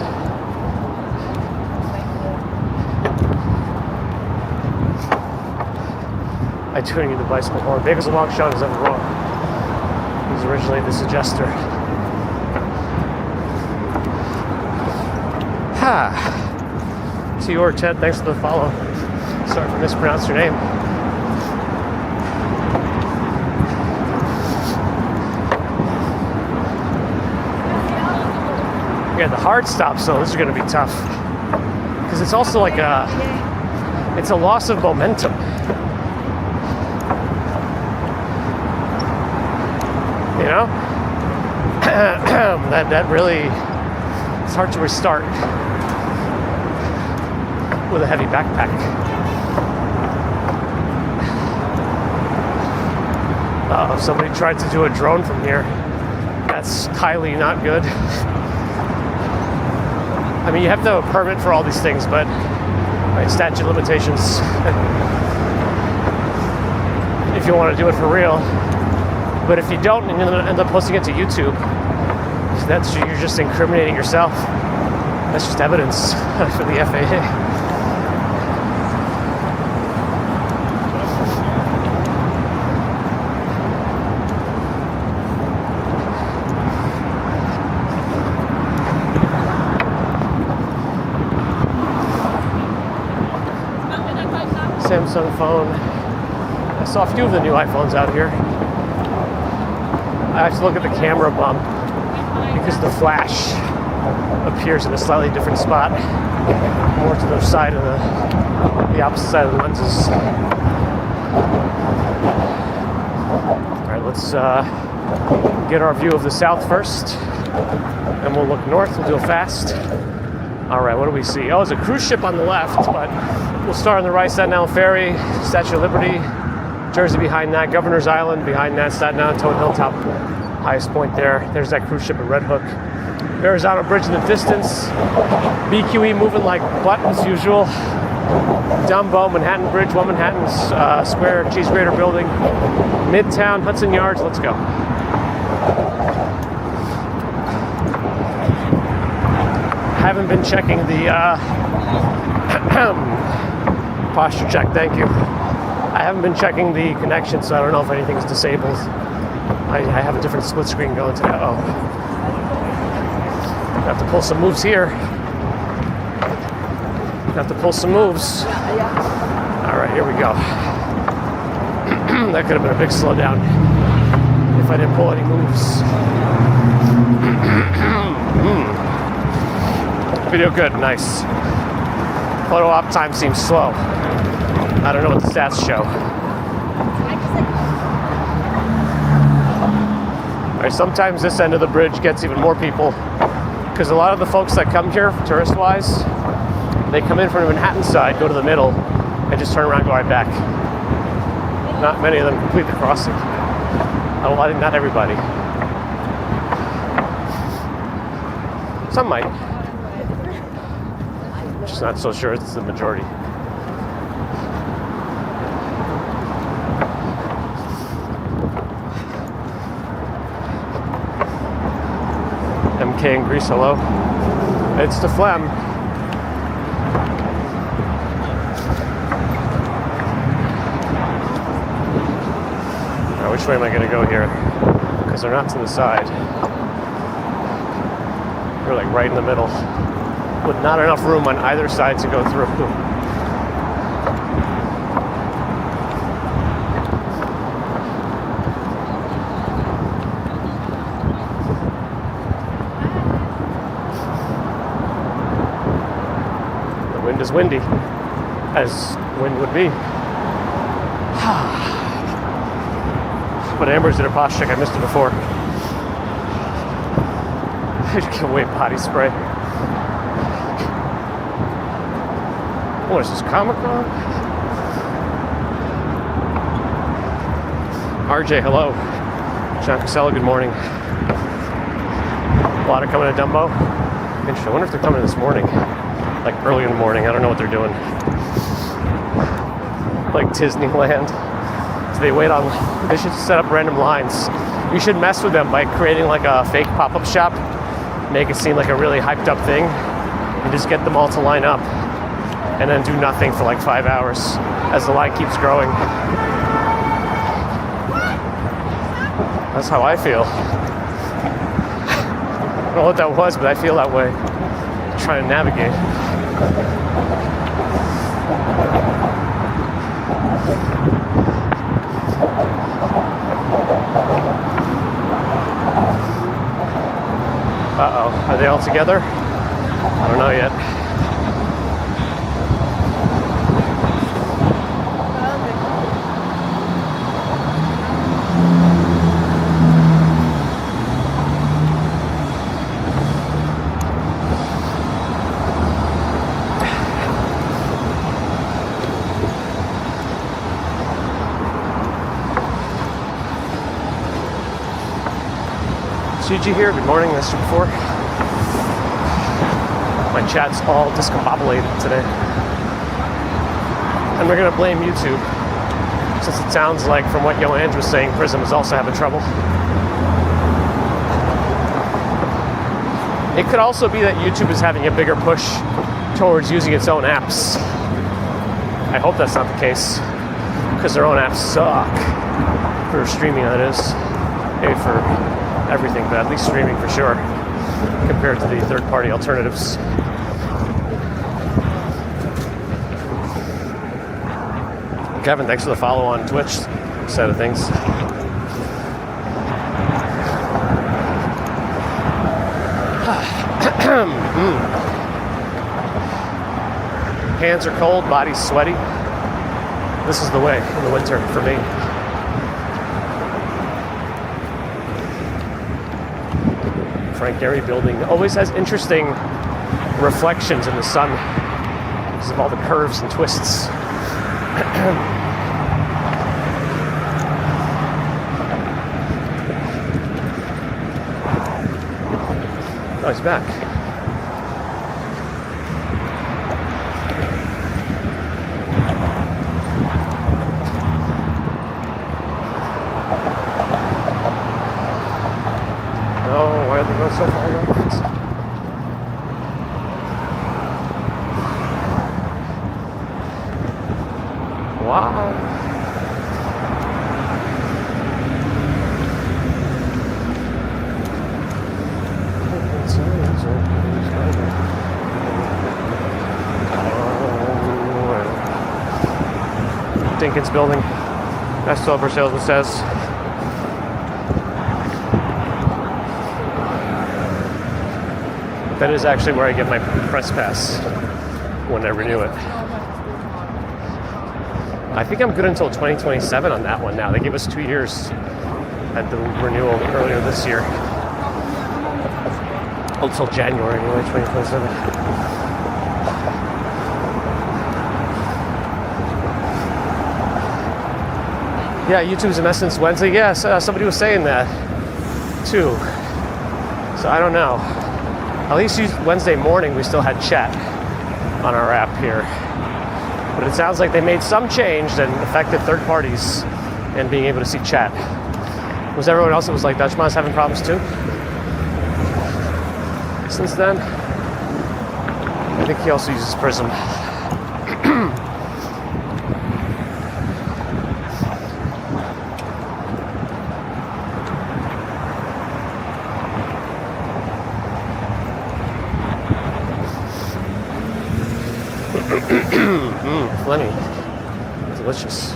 I do need the bicycle horn. Big as a long shot is ever wrong. He was originally the suggester. Ha! To your Ted, thanks for the follow. Sorry if I mispronounced your name. Yeah, the hard stops though, this is gonna be tough. Because it's also like it's a loss of momentum. You know? that really, it's hard to restart with a heavy backpack. If somebody tried to do a drone from here, that's highly not good. I mean, you have to have a permit for all these things, but right, statute of limitations. If you want to do it for real. But if you don't and you end up posting it to YouTube, you're just incriminating yourself. That's just evidence for the FAA. Samsung phone. I saw a few of the new iPhones out here. I have to look at the camera bump because the flash appears in a slightly different spot, more to the side of the opposite side of the lenses. All right, let's get our view of the south first, and we'll look north. We'll do it fast. All right, what do we see? Oh, there's a cruise ship on the left, but we'll start on the right. Staten Island Ferry, Statue of Liberty, Jersey behind that, Governor's Island behind that, Staten Island, Toad Hilltop, highest point there. There's that cruise ship at Red Hook. Verrazano Bridge in the distance. BQE moving like butt as usual. Dumbo, Manhattan Bridge, One Manhattan Square, Cheese Grater Building, Midtown, Hudson Yards. Let's go. Haven't been checking the posture check. Thank you. I haven't been checking the connection, so I don't know if anything's disabled. I have a different split screen going today. Oh. I have to pull some moves here. Have to pull some moves. All right, here we go. That could have been a big slowdown if I didn't pull any moves. Video good, nice. Photo op time seems slow. I don't know what the stats show. All right, sometimes this end of the bridge gets even more people because a lot of the folks that come here, tourist-wise, they come in from the Manhattan side, go to the middle, and just turn around and go right back. Not many of them complete the crossing. Oh, I think not everybody. Some might. Just not so sure it's the majority. MK in Greece, hello. It's the phlegm. Now, which way am I going to go here? Because they're not to the side. They're like right in the middle, with not enough room on either side to go through. The wind is windy, as wind would be. But Amber's did a posture check. I missed it before. Give away body spray. What is this, Comic-Con? RJ, hello. John Casella, good morning. A lot are coming to Dumbo. Interesting. I wonder if they're coming this morning. Like early in the morning. I don't know what they're doing. Like Disneyland. So they wait on. They should set up random lines. You should mess with them by creating like a fake pop-up shop. Make it seem like a really hyped up thing. And just get them all to line up. And then do nothing for like 5 hours as the line keeps growing. That's how I feel. I don't know what that was, but I feel that way. Trying to navigate. Uh-oh. Are they all together? I don't know yet. CG here, good morning, nice to before. My chat's all discombobulated today. And we're gonna blame YouTube, since it sounds like, from what Yoange was saying, Prism is also having trouble. It could also be that YouTube is having a bigger push towards using its own apps. I hope that's not the case, because their own apps suck. For streaming, that is. Maybe for everything, but at least streaming for sure, compared to the third-party alternatives. Kevin, thanks for the follow on Twitch side of things. Hands are cold, body's sweaty. This is the way in the winter for me. Frank Gehry building always has interesting reflections in the sun because of all the curves and twists. Oh, he's back. Why did they go so far left? Wow. Dinkins building. That's still for salesman says. That is actually where I get my press pass when I renew it. I think I'm good until 2027 on that one now. They gave us 2 years at the renewal earlier this year. Until January anyway, 2027. Yeah, YouTube's in essence Wednesday. Yes, somebody was saying that too. So I don't know. At least Wednesday morning we still had chat on our app here. But it sounds like they made some change that affected third parties and being able to see chat. Was everyone else that was like Dutchman's having problems too? Since then? I think he also uses Prism. Plenty. Delicious.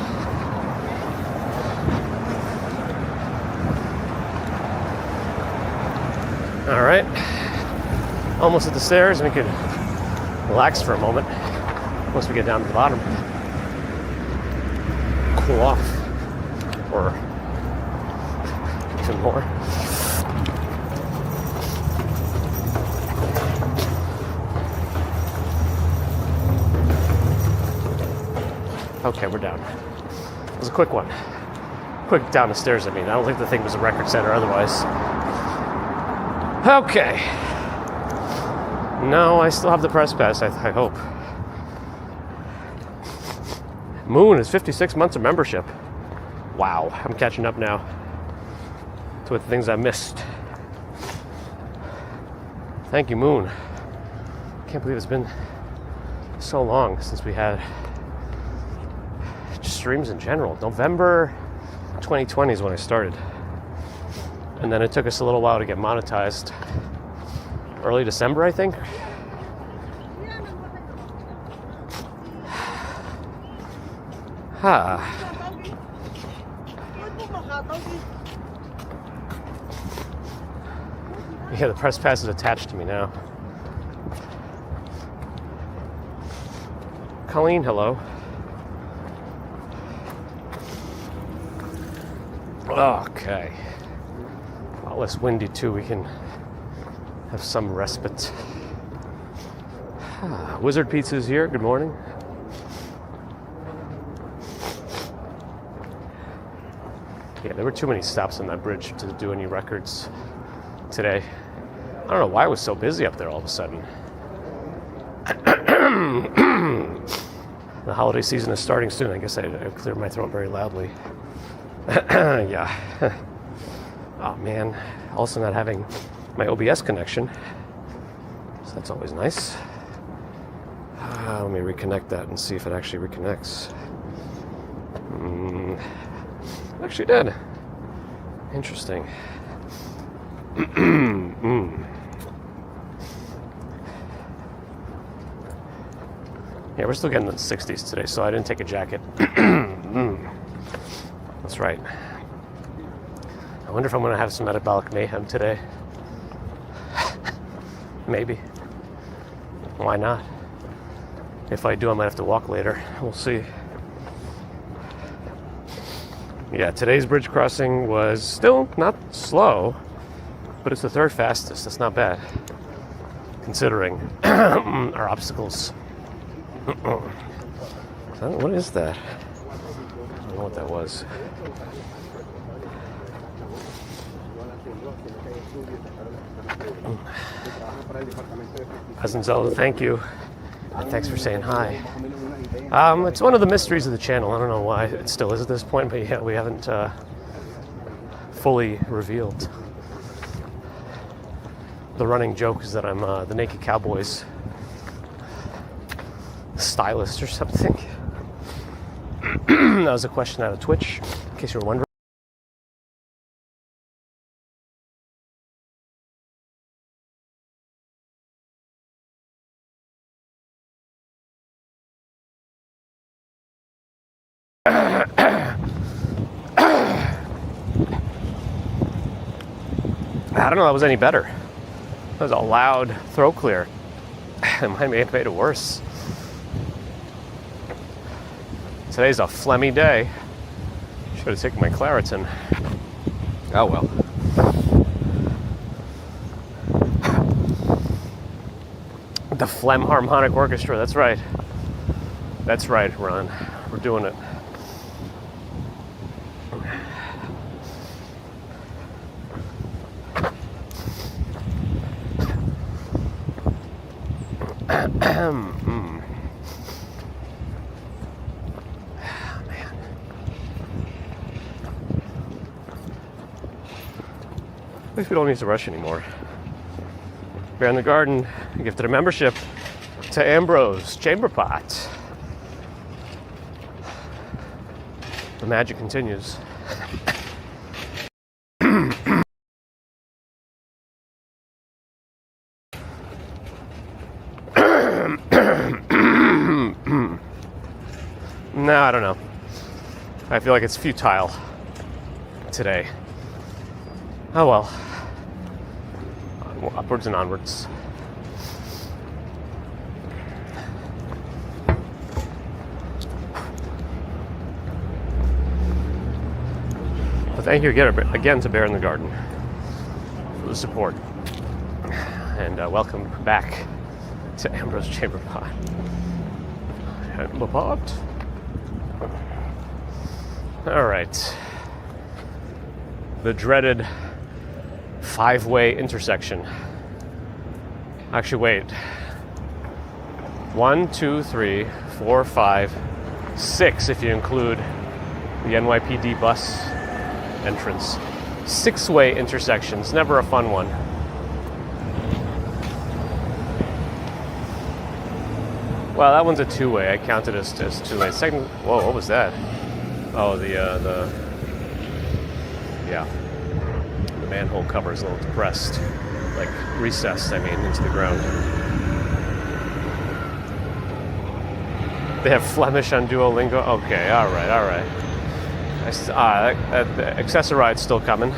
All right. Almost at the stairs, and we could relax for a moment once we get down to the bottom. Cool off. Or even more. Okay, we're down. It was a quick one. quick down the stairs, I mean. I don't think the thing was a record setter otherwise. Okay. No, I still have the press pass, I hope. Moon is 56 months of membership. Wow, I'm catching up now to the things I missed. Thank you, Moon. Can't believe it's been so long since we had just streams in general. November 2020 is when I started. And then it took us a little while to get monetized. Early December, I think. Yeah, the press pass is attached to me now. Colleen, hello. Okay. A lot less windy too. We can have some respite. Wizard Pizza's here. Good morning. Yeah, there were too many stops on that bridge to do any records today. I don't know why it was so busy up there all of a sudden. The holiday season is starting soon. I guess I cleared my throat very loudly. Yeah. Oh man. Also not having my OBS connection. So that's always nice. Let me reconnect that and see if it actually reconnects. It actually did. Interesting. Yeah, we're still getting in the 60s today, so I didn't take a jacket. That's right. I wonder if I'm going to have some metabolic mayhem today. Maybe. Why not? If I do, I might have to walk later. We'll see. Yeah, today's bridge crossing was still not slow, but it's the third fastest. That's not bad, considering our obstacles. What is that? I don't know what that was. Cousin Zelda, thank you. And thanks for saying hi. It's one of the mysteries of the channel. I don't know why it still is at this point, but yeah, we haven't fully revealed. The running joke is that I'm the Naked Cowboys stylist or something. That was a question out of Twitch, in case you were wondering. I don't know if that was any better. That was a loud throat clear. It might have made it worse. Today's a phlegmy day. Should have taken my Claritin. Oh well. The Phlegm Harmonic Orchestra, that's right. That's right, Ron. We're doing it. At least we don't need to rush anymore. Bear in the Garden gifted a membership to Ambrose Chamberpot. The magic continues. No, I don't know. I feel like it's futile today. Oh well. Upwards and onwards. Well, thank you again to Bear in the Garden for the support. And welcome back to Ambrose Chamberpot. Chamberpot. All right. the dreaded 5-way intersection. Actually, wait. 1, 2, 3, 4, 5, 6 if you include the NYPD bus entrance. 6-way intersections, never a fun one. Well, that one's a 2-way. I counted as 2-way. Second, whoa, what was that? Oh, the manhole cover is a little depressed, like recessed. I mean, into the ground. They have Flemish on Duolingo. Okay, all right. The Accessoride's still coming.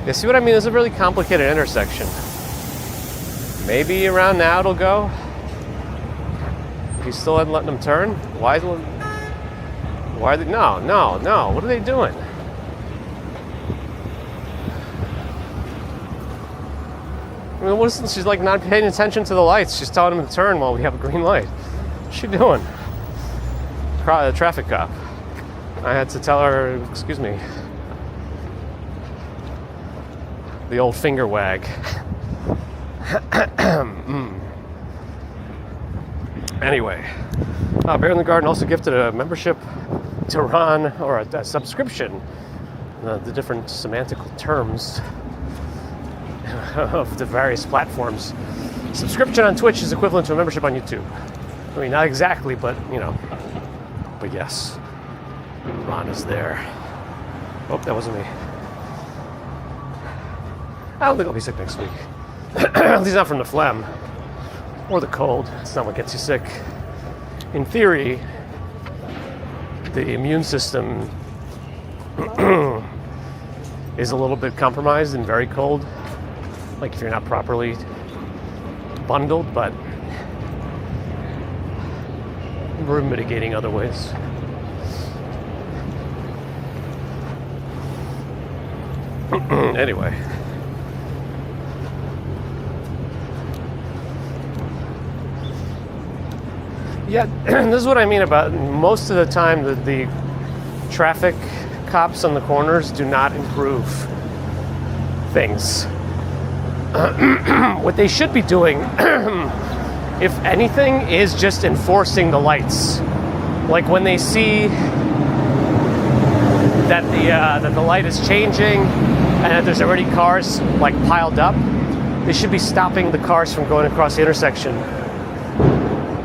You see what I mean? It's a really complicated intersection. Maybe around now it'll go. He's still letting them turn? Why are they? No. What are they doing? I mean, what is, she's like not paying attention to the lights. She's telling him to turn while we have a green light. What's she doing? The traffic cop. I had to tell her, excuse me. The old finger wag. Anyway, Bear in the Garden also gifted a membership to Ron, or a subscription. The different semantical terms of the various platforms. Subscription on Twitch is equivalent to a membership on YouTube. I mean, not exactly, but you know. But yes, Ron is there. Oh, that wasn't me. I don't think I'll be sick next week. At least not from the phlegm or the cold. It's not what gets you sick. In theory, the immune system is a little bit compromised in very cold, like if you're not properly bundled, but we're mitigating other ways. Anyway. Yeah, this is what I mean about most of the time the traffic cops on the corners do not improve things. What they should be doing, if anything, is just enforcing the lights. Like when they see that the light is changing and that there's already cars like piled up, they should be stopping the cars from going across the intersection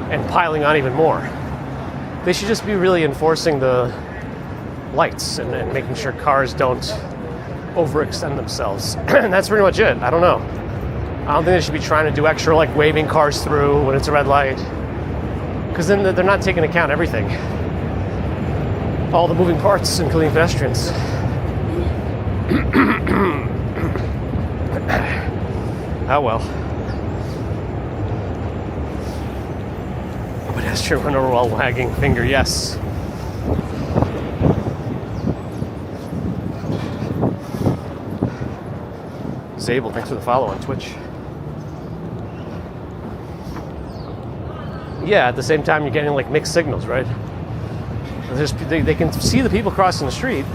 and piling on even more. They should just be really enforcing the lights and making sure cars don't overextend themselves. And that's pretty much it. I don't know. I don't think they should be trying to do extra like waving cars through when it's a red light, because then they're not taking into account everything. All the moving parts, including pedestrians. Oh well. Pedestrian runner while wagging finger, yes. Zabel, thanks for the follow on Twitch. Yeah, at the same time you're getting like mixed signals, right? They can see the people crossing the street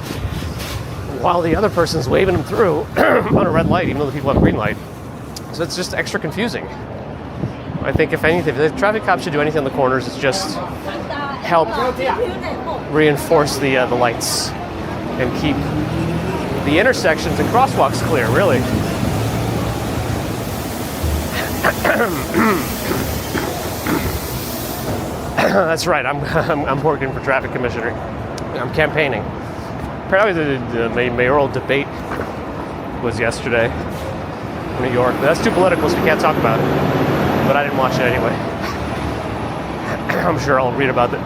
while the other person's waving them through on a red light, even though the people have a green light. So it's just extra confusing. I think if anything, if the traffic cops should do anything on the corners, it's just help reinforce the lights and keep the intersections and crosswalks clear, really. That's right, I'm working for traffic commissioner. I'm campaigning. Apparently the mayoral debate was yesterday in New York. But that's too political, so we can't talk about it. But I didn't watch it anyway. I'm sure I'll read about it.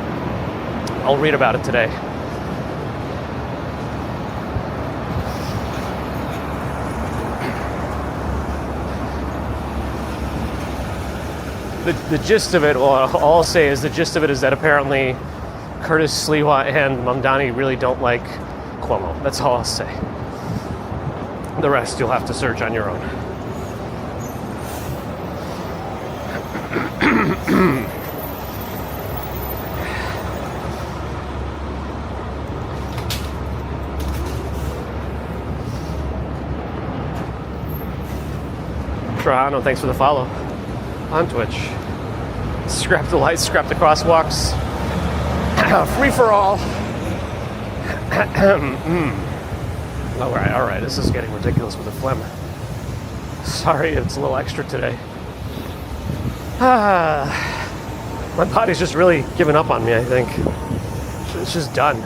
I'll read about it today. The gist of it, well, all I'll say is the gist of it is that apparently Curtis Sliwa and Mamdani really don't like Cuomo. That's all I'll say. The rest you'll have to search on your own. Trajano, thanks for the follow on Twitch. Scrap the lights, scrap the crosswalks. Free for all. All right, this is getting ridiculous with the phlegm. Sorry, it's a little extra today. My body's just really given up on me, I think. It's just done.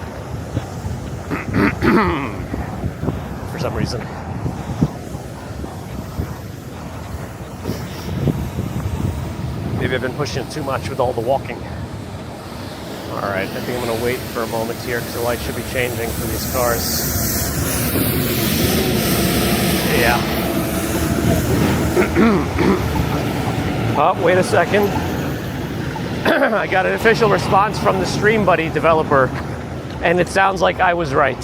For some reason. Maybe I've been pushing too much with all the walking. Alright, I think I'm going to wait for a moment here because the light should be changing for these cars. Yeah. Oh, wait a second. I got an official response from the StreamBuddy developer, and it sounds like I was right.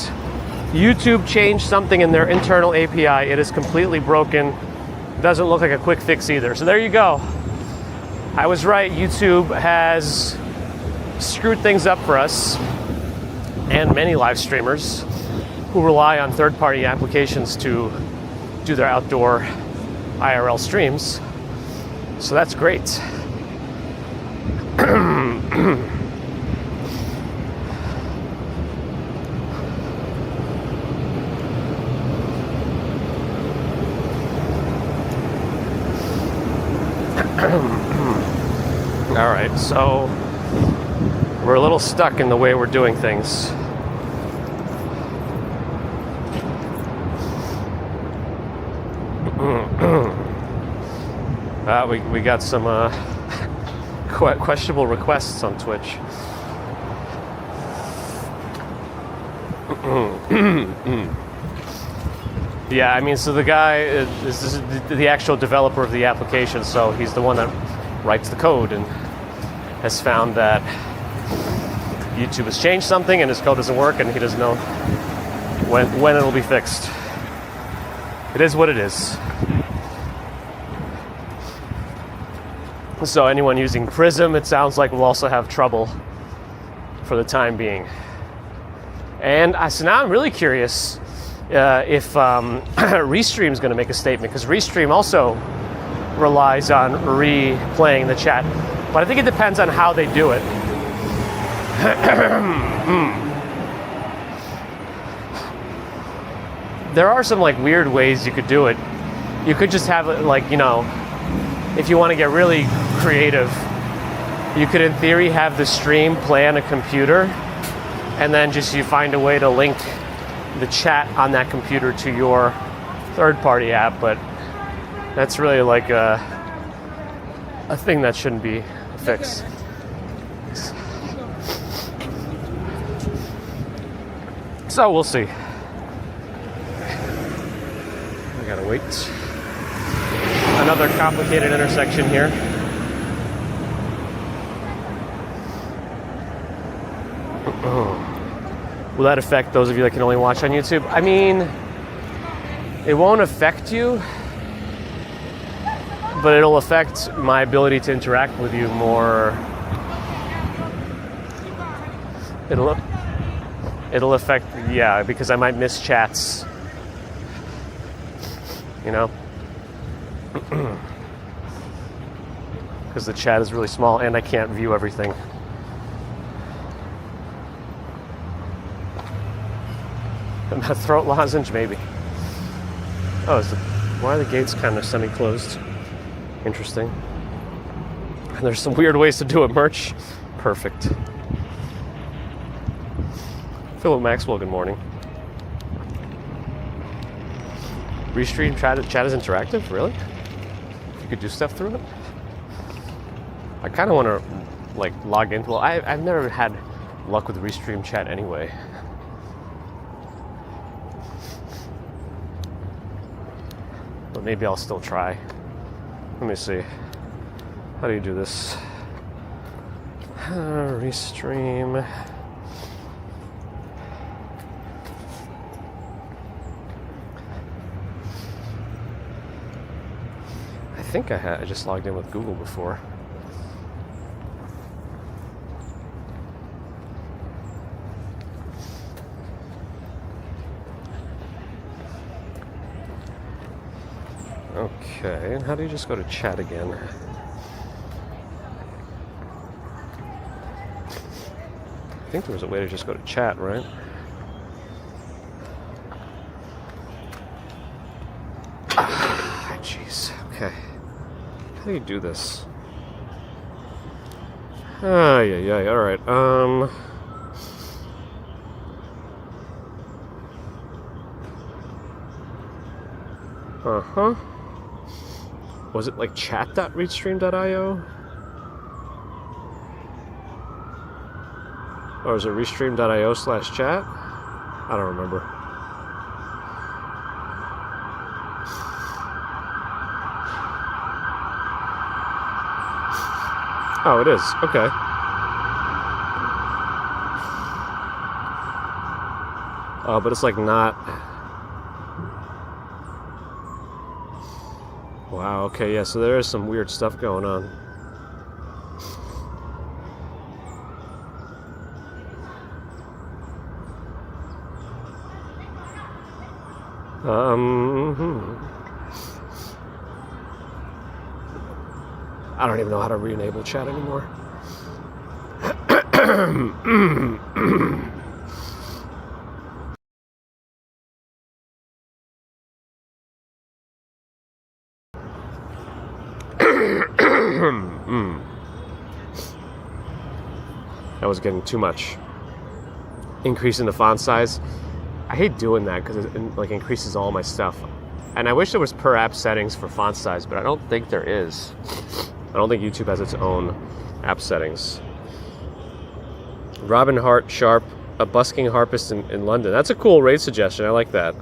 YouTube changed something in their internal API. It is completely broken. Doesn't look like a quick fix either. So there you go. I was right. YouTube has screwed things up for us and many live streamers who rely on third-party applications to do their outdoor IRL streams. So that's great. All right, so we're a little stuck in the way we're doing things. We got some questionable requests on Twitch. Yeah, I mean, so the guy is the actual developer of the application, so he's the one that writes the code and has found that YouTube has changed something and his code doesn't work and he doesn't know when it'll be fixed. It is what it is. So anyone using Prism, it sounds like, will also have trouble for the time being. And so now I'm really curious if Restream is going to make a statement, because Restream also relies on replaying the chat. But I think it depends on how they do it. There are some like weird ways you could do it. You could just have it like, you know, if you want to get really creative, you could in theory have the stream play on a computer and then just you find a way to link the chat on that computer to your third-party app, but that's really like a thing that shouldn't be a fix. So we'll see. I gotta wait. Another complicated intersection here. Will that affect those of you that can only watch on YouTube? I mean, it won't affect you, but it'll affect my ability to interact with you more. It'll affect, yeah, because I might miss chats, you know? Because the chat is really small and I can't view everything. A throat lozenge, maybe. Oh, why are the gates kind of semi-closed? Interesting. And there's some weird ways to do it. Merch. Perfect. Philip Maxwell, good morning. Restream chat is interactive? Really? You could do stuff through it? I kind of want to like log into. Well, I've never had luck with Restream chat anyway. But maybe I'll still try. Let me see. How do you do this? Restream. I think I just logged in with Google before. Okay, and how do you just go to chat again? I think there was a way to just go to chat, right? Ah, jeez. Okay. How do you do this? Ah, yeah. All right. Uh-huh. Was it like chat.restream.io? Or is it restream.io/chat? I don't remember. Oh, it is. Okay. Oh, but it's like not... Wow, okay, yeah, so there is some weird stuff going on. I don't even know how to re-enable chat anymore. That was getting too much. Increasing the font size. I hate doing that because it like increases all my stuff. And I wish there was per app settings for font size, but I don't think there is. I don't think YouTube has its own app settings. Robin Hart Sharp, a busking harpist in London. That's a cool raid suggestion. I like that.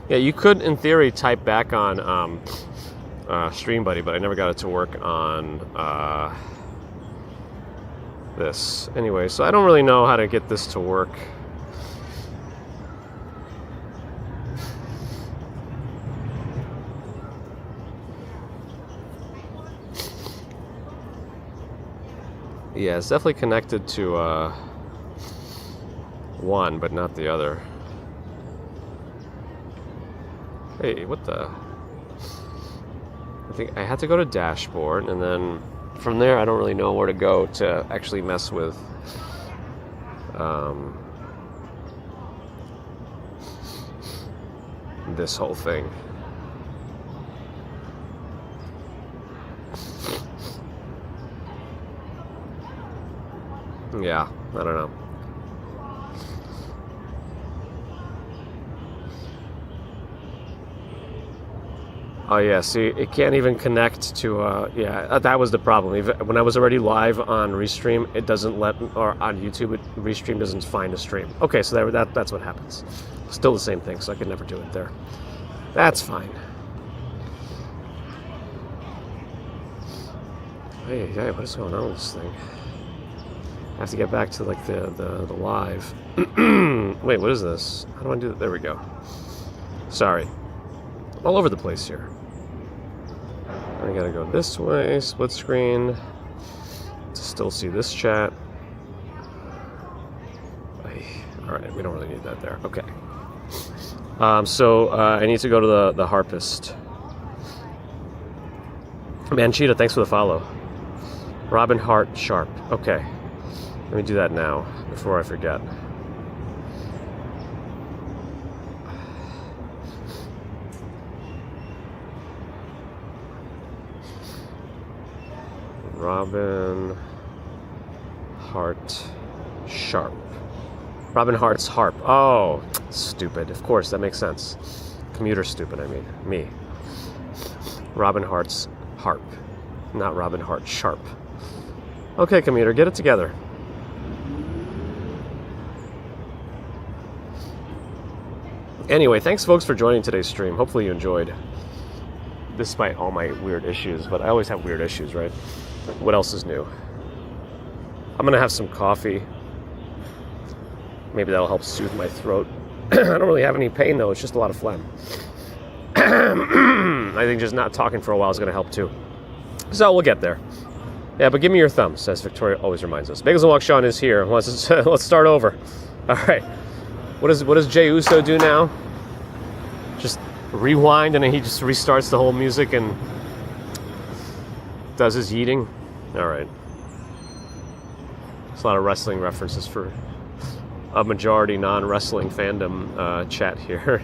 Yeah, you could, in theory, type back on Stream Buddy, but I never got it to work on this. Anyway, so I don't really know how to get this to work. Yeah, it's definitely connected to one, but not the other. Hey, what the? I think I had to go to dashboard, and then from there I don't really know where to go to actually mess with this whole thing. Yeah, I don't know. Oh yeah, see, it can't even connect to, yeah, that was the problem. Even when I was already live on Restream, it doesn't let, or on YouTube, Restream doesn't find a stream. Okay, so that's what happens. Still the same thing, so I could never do it there. That's fine. Hey, what is going on with this thing? I have to get back to like the live. Wait, what is this? How do I do that? There we go. Sorry. All over the place here. I gotta go this way, split screen, to still see this chat. Alright, we don't really need that there. Okay. So I need to go to the harpist. Manchita, thanks for the follow. Robin Hart Sharp. Okay. Let me do that now, before I forget. Robin Hart Sharp. Robin Hart's harp. Oh, stupid. Of course, that makes sense. Commuter stupid, I mean. Me. Robin Hart's harp. Not Robin Hart Sharp. Okay, commuter, get it together. Anyway, thanks folks for joining today's stream. Hopefully you enjoyed. Despite all my weird issues, but I always have weird issues, right? What else is new? I'm gonna have some coffee. Maybe that'll help soothe my throat. I don't really have any pain though, it's just a lot of phlegm. I think just not talking for a while is gonna help too. So we'll get there. Yeah, but give me your thumbs, as Victoria always reminds us. Bagels and Walk Sean is here. Let's start over. All right. What does Jey Uso do now? just rewind and then he just restarts the whole music and does his yeeting. All right. There's a lot of wrestling references for a majority non-wrestling fandom chat here.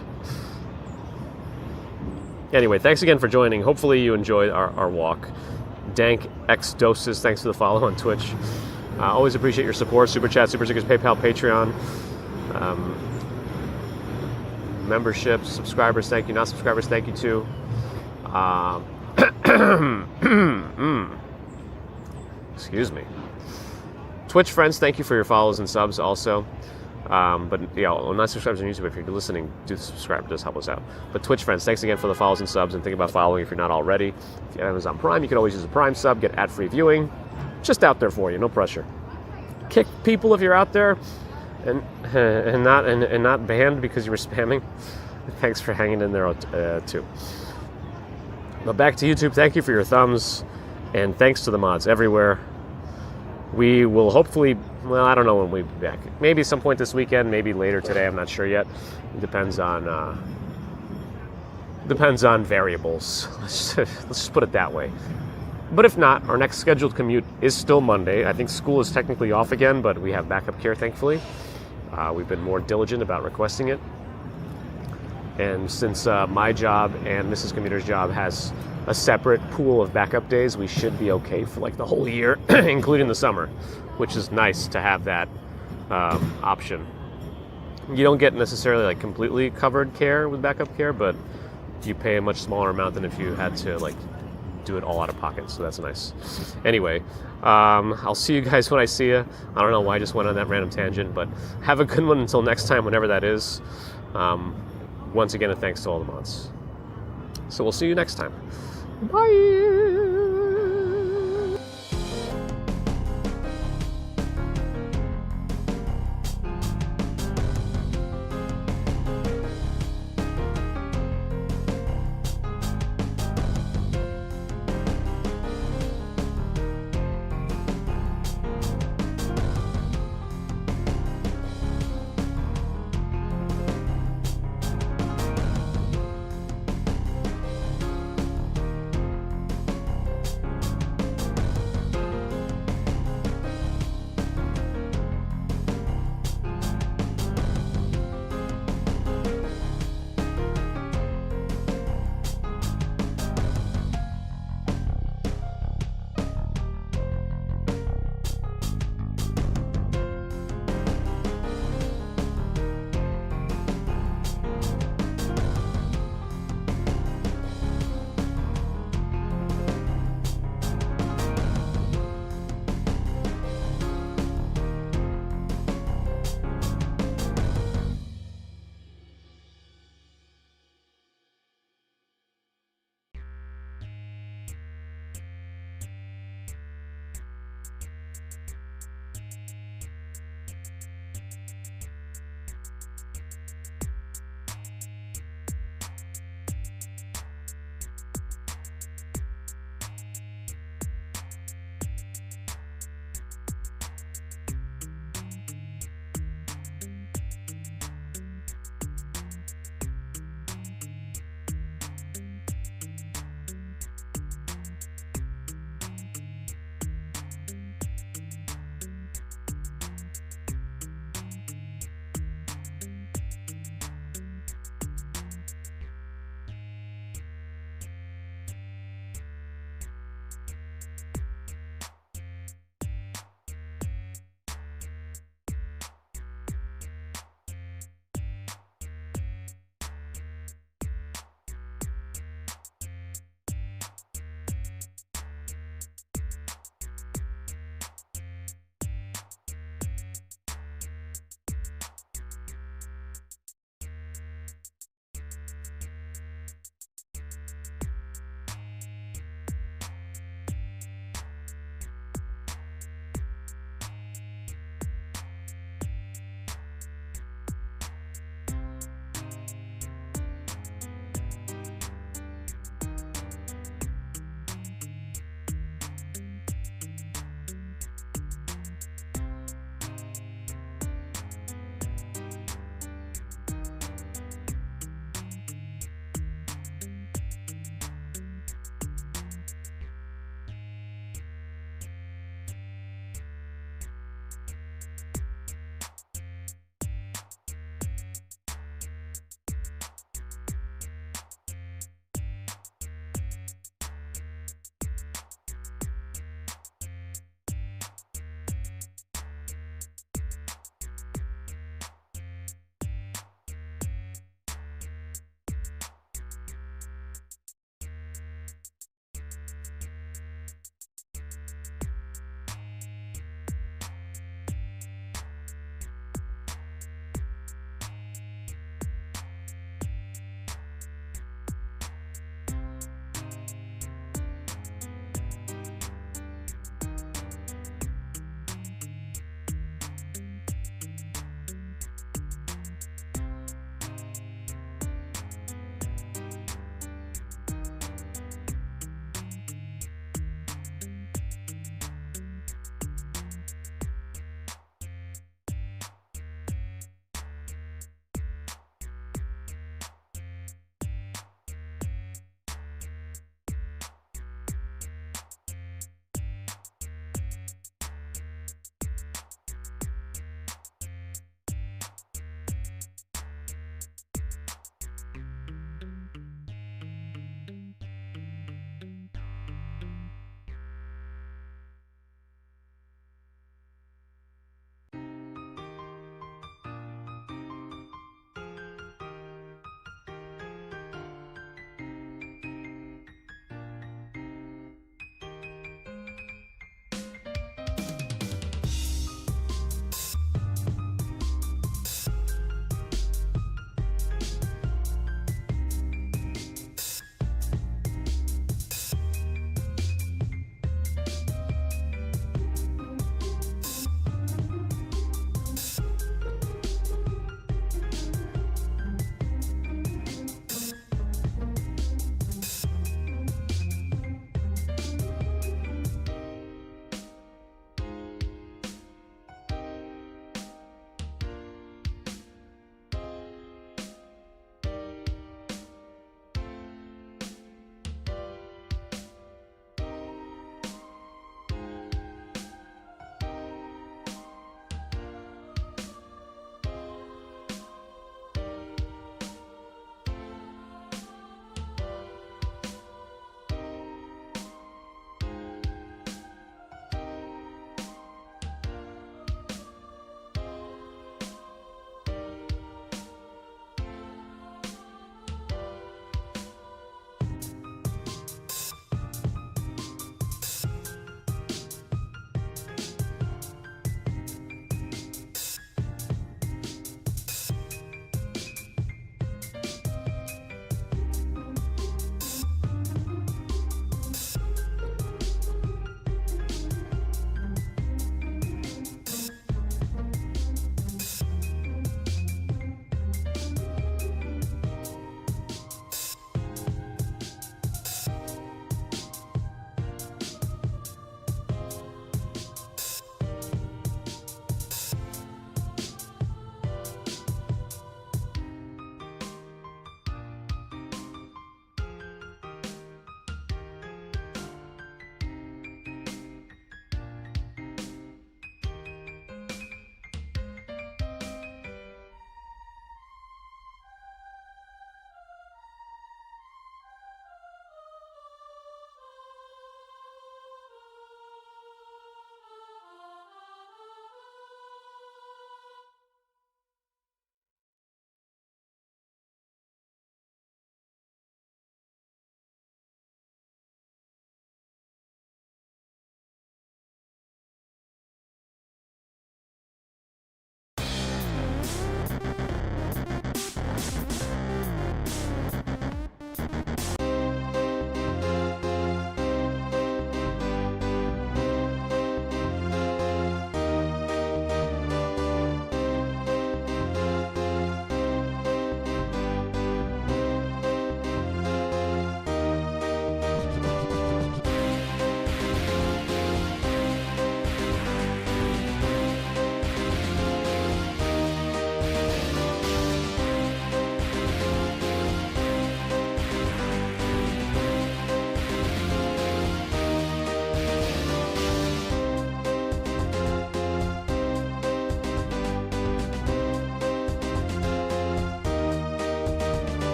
Anyway, thanks again for joining. Hopefully you enjoyed our walk. Dank X Doses, thanks for the follow on Twitch. Always appreciate your support. Super Chat, Super Stickers, PayPal, Patreon. Memberships, subscribers, thank you. Not subscribers, thank you too. Excuse me. Twitch friends, thank you for your follows and subs also. But yeah, not subscribers on YouTube. If you're listening, do subscribe. It does help us out. But Twitch friends, thanks again for the follows and subs, and think about following if you're not already. If you have Amazon Prime, you can always use a Prime sub, get ad-free viewing. Just out there for you, no pressure. Kick people if you're out there, and not banned because you were spamming. Thanks for hanging in there too. But back to YouTube. Thank you for your thumbs, and thanks to the mods everywhere. We will hopefully, well, I don't know when we'll be back. Maybe some point this weekend, maybe later today. I'm not sure yet. It depends on variables. Let's just put it that way. But if not, our next scheduled commute is still Monday. I think school is technically off again, but we have backup care, thankfully. We've been more diligent about requesting it. And since my job and Mrs. Commuter's job has a separate pool of backup days, we should be okay for like the whole year, including the summer, which is nice to have that option. You don't get necessarily like completely covered care with backup care, but you pay a much smaller amount than if you had to like do it all out of pocket, so that's nice. Anyway, I'll see you guys when I see you. I don't know why I just went on that random tangent, but have a good one until next time, whenever that is. Once again, a thanks to all the mods. So we'll see you next time. Bye!